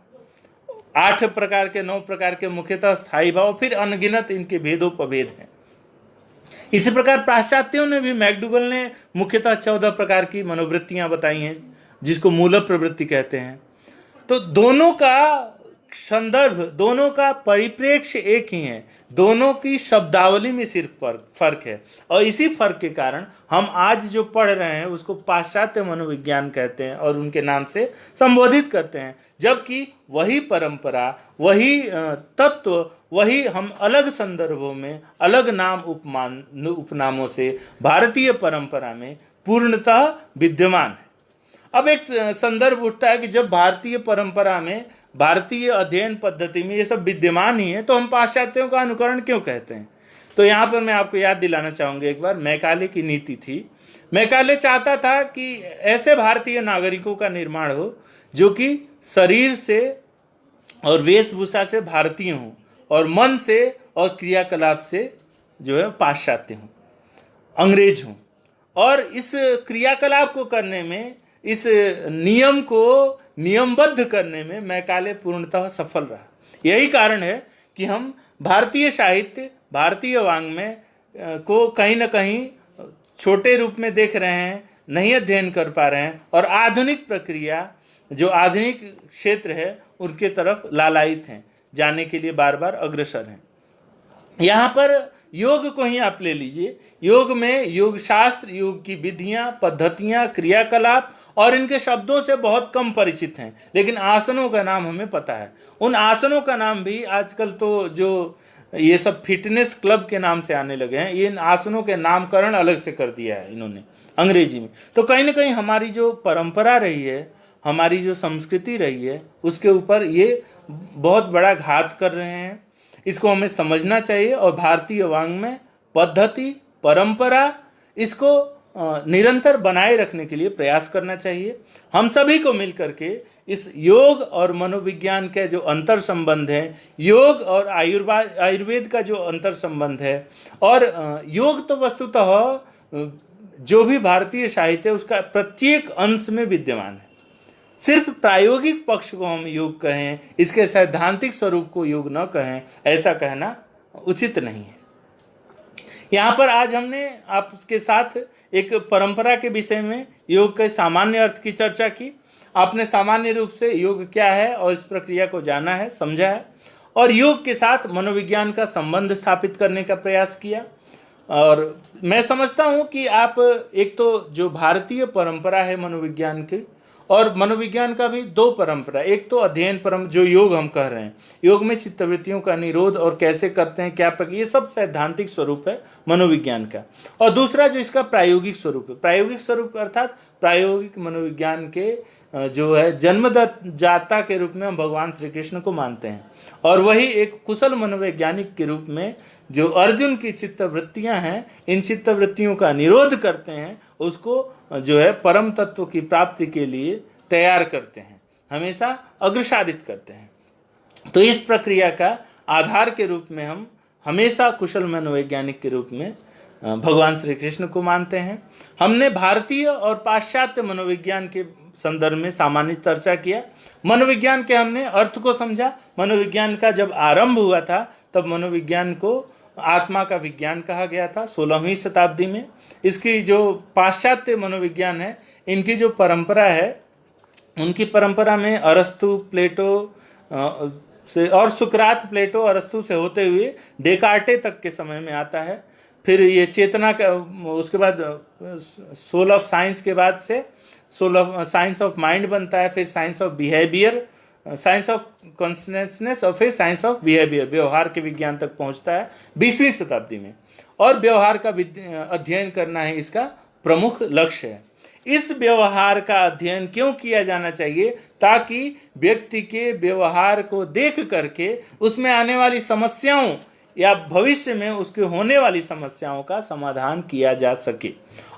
8 प्रकार के 9 प्रकार के मुख्यतः स्थायी भाव, फिर अनगिनत इनके भेदोपभेद हैं। इसी प्रकार पाश्चात्यों ने भी, मैकडूगल ने मुख्यतः 14 प्रकार की मनोवृत्तियां बताई हैं, जिसको मूल प्रवृत्ति कहते हैं। तो दोनों का संदर्भ, दोनों का परिप्रेक्ष्य एक ही है, दोनों की शब्दावली में सिर्फ फर्क है, और इसी फर्क के कारण हम आज जो पढ़ रहे हैं उसको पाश्चात्य मनोविज्ञान कहते हैं और उनके नाम से संबोधित करते हैं, जबकि वही परंपरा, वही तत्व, वही हम अलग संदर्भों में, अलग नाम उपनामों से भारतीय परंपरा में पूर्णतः विद्यमान है। अब एक संदर्भ उठता है कि जब भारतीय परंपरा में, भारतीय अध्ययन पद्धति में ये सब विद्यमान ही है, तो हम पाश्चात्यों का अनुकरण क्यों कहते हैं? तो यहाँ पर मैं आपको याद दिलाना चाहूँगा, एक बार मैकाले की नीति थी। मैकाले चाहता था कि ऐसे भारतीय नागरिकों का निर्माण हो जो कि शरीर से और वेशभूषा से भारतीय हों, और मन से और क्रियाकलाप से जो है पाश्चात्य हों, अंग्रेज हों। और इस क्रियाकलाप को करने में, इस नियम को नियमबद्ध करने में मैकाले पूर्णतः सफल रहा। यही कारण है कि हम भारतीय साहित्य, भारतीय वाङ्मय को कहीं ना कहीं छोटे रूप में देख रहे हैं, नहीं अध्ययन कर पा रहे हैं, और आधुनिक प्रक्रिया, जो आधुनिक क्षेत्र है, उनके तरफ लालायित हैं, जाने के लिए बार बार अग्रसर हैं। यहाँ पर योग को ही आप ले लीजिए। योग में योग शास्त्र, योग की विधियां, पद्धतियां, क्रियाकलाप और इनके शब्दों से बहुत कम परिचित हैं, लेकिन आसनों का नाम हमें पता है। उन आसनों का नाम भी आजकल तो जो ये सब फिटनेस क्लब के नाम से आने लगे हैं, ये इन आसनों के नामकरण अलग से कर दिया है इन्होंने अंग्रेजी में। तो कहीं ना कहीं हमारी जो परंपरा रही है, हमारी जो संस्कृति रही है, उसके ऊपर ये बहुत बड़ा घात कर रहे हैं। इसको हमें समझना चाहिए और भारतीय वाङ्मय पद्धति, परंपरा, इसको निरंतर बनाए रखने के लिए प्रयास करना चाहिए। हम सभी को मिलकर के इस योग और मनोविज्ञान के जो अंतर संबंध है, योग और आयुर्वेद का जो अंतर संबंध है, और योग तो वस्तुतः जो भी भारतीय साहित्य है उसका प्रत्येक अंश में विद्यमान है। सिर्फ प्रायोगिक पक्ष को हम योग कहें, इसके सैद्धांतिक स्वरूप को योग न कहें, ऐसा कहना उचित नहीं है। यहाँ पर आज हमने आपके साथ एक परंपरा के विषय में योग के सामान्य अर्थ की चर्चा की। आपने सामान्य रूप से योग क्या है और इस प्रक्रिया को जाना है, समझा है, और योग के साथ मनोविज्ञान का संबंध स्थापित करने का प्रयास किया। और मैं समझता हूँ कि आप एक तो जो भारतीय परंपरा है मनोविज्ञान की, और मनोविज्ञान का भी दो परंपरा, एक तो अध्ययन परंपरा जो योग हम कह रहे हैं, योग में चित्तवृत्तियों का निरोध और कैसे करते हैं, क्या प्रक्रिया, ये सब सैद्धांतिक स्वरूप है मनोविज्ञान का। और दूसरा जो इसका प्रायोगिक स्वरूप है, प्रायोगिक स्वरूप अर्थात प्रायोगिक मनोविज्ञान के जो है जन्मदाता के रूप में हम भगवान श्री कृष्ण को मानते हैं, और वही एक कुशल मनोवैज्ञानिक के रूप में जो अर्जुन की चित्तवृत्तियां हैं, इन चित्तवृत्तियों का निरोध करते हैं, उसको जो है परम तत्व की प्राप्ति के लिए तैयार करते हैं, हमेशा अग्रसारित करते हैं। तो इस प्रक्रिया का आधार के रूप में हम हमेशा कुशल मनोवैज्ञानिक के रूप में भगवान श्री कृष्ण को मानते हैं। हमने भारतीय और पाश्चात्य मनोविज्ञान के संदर्भ में सामान्य चर्चा किया। मनोविज्ञान के हमने अर्थ को समझा। मनोविज्ञान का जब आरंभ हुआ था तब मनोविज्ञान को आत्मा का विज्ञान कहा गया था 16वीं शताब्दी में। इसकी जो पाश्चात्य मनोविज्ञान है, इनकी जो परंपरा है, उनकी परंपरा में अरस्तु, प्लेटो से और सुकरात, प्लेटो, अरस्तु से होते हुए डेकार्टे तक के समय में आता है। फिर ये चेतना का, उसके बाद सोल ऑफ साइंस के बाद से साइंस ऑफ माइंड बनता है, फिर science of behaviour, science of consciousness, और फिर साइंस ऑफ बिहेवियर, व्यवहार के विज्ञान तक पहुंचता है 20वीं शताब्दी में। और व्यवहार का अध्ययन करना है इसका प्रमुख लक्ष्य है। इस व्यवहार का अध्ययन क्यों किया जाना चाहिए? ताकि व्यक्ति के व्यवहार को देख करके उसमें आने वाली समस्याओं या भविष्य में उसके होने वाली समस्याओं का समाधान किया जा सके।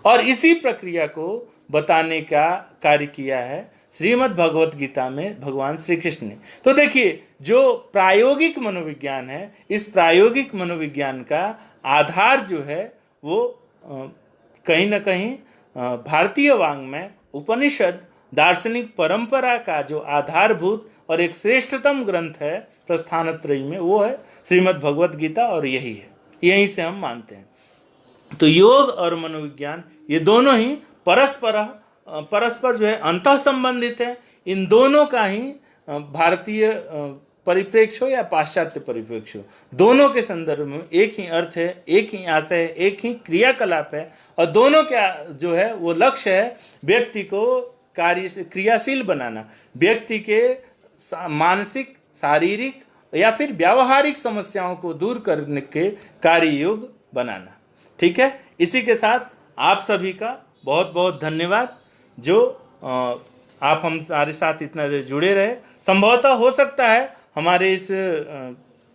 और इसी प्रक्रिया को बताने का कार्य किया है श्रीमद् भगवत गीता में भगवान श्री कृष्ण ने। तो देखिए, जो प्रायोगिक मनोविज्ञान है, इस प्रायोगिक मनोविज्ञान का आधार जो है वो कहीं ना कहीं भारतीय वाङ्मय, उपनिषद, दार्शनिक परंपरा का जो आधारभूत और एक श्रेष्ठतम ग्रंथ है प्रस्थानत्रयी में, वो है श्रीमद् भगवत गीता, और यही है, यहीं से हम मानते हैं। तो योग और मनोविज्ञान ये दोनों ही परस्पर जो है अंतः संबंधित है। इन दोनों का ही भारतीय परिप्रेक्ष्य हो या पाश्चात्य परिप्रेक्ष्य हो, दोनों के संदर्भ में एक ही अर्थ है, एक ही आशय है, एक ही क्रियाकलाप है, और दोनों का जो है वो लक्ष्य है व्यक्ति को क्रियाशील बनाना, व्यक्ति के मानसिक, शारीरिक या फिर व्यावहारिक समस्याओं को दूर करने के कार्य योग बनाना। ठीक है, इसी के साथ आप सभी का बहुत बहुत धन्यवाद जो आप हमारे साथ इतना देर जुड़े रहे। संभवतः हो सकता है हमारे इस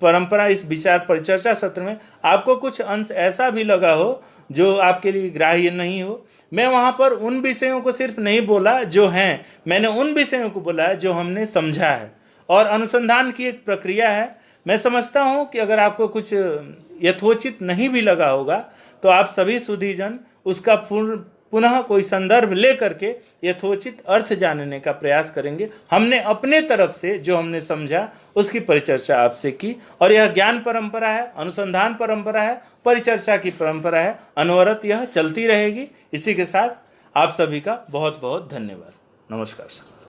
परंपरा, इस विचार परिचर्चा सत्र में आपको कुछ अंश ऐसा भी लगा हो जो आपके लिए ग्राह्य नहीं हो। मैं वहाँ पर उन विषयों को सिर्फ नहीं बोला जो हैं, मैंने उन विषयों को बोला जो हमने समझा है, और अनुसंधान की एक प्रक्रिया है। मैं समझता हूँ कि अगर आपको कुछ यथोचित नहीं भी लगा होगा तो आप सभी सुधीजन उसका पुनः कोई संदर्भ ले करके यथोचित अर्थ जानने का प्रयास करेंगे। हमने अपने तरफ से जो हमने समझा उसकी परिचर्चा आपसे की, और यह ज्ञान परंपरा है, अनुसंधान परंपरा है, परिचर्चा की परंपरा है, अनवरत यह चलती रहेगी। इसी के साथ आप सभी का बहुत बहुत धन्यवाद। नमस्कार सर।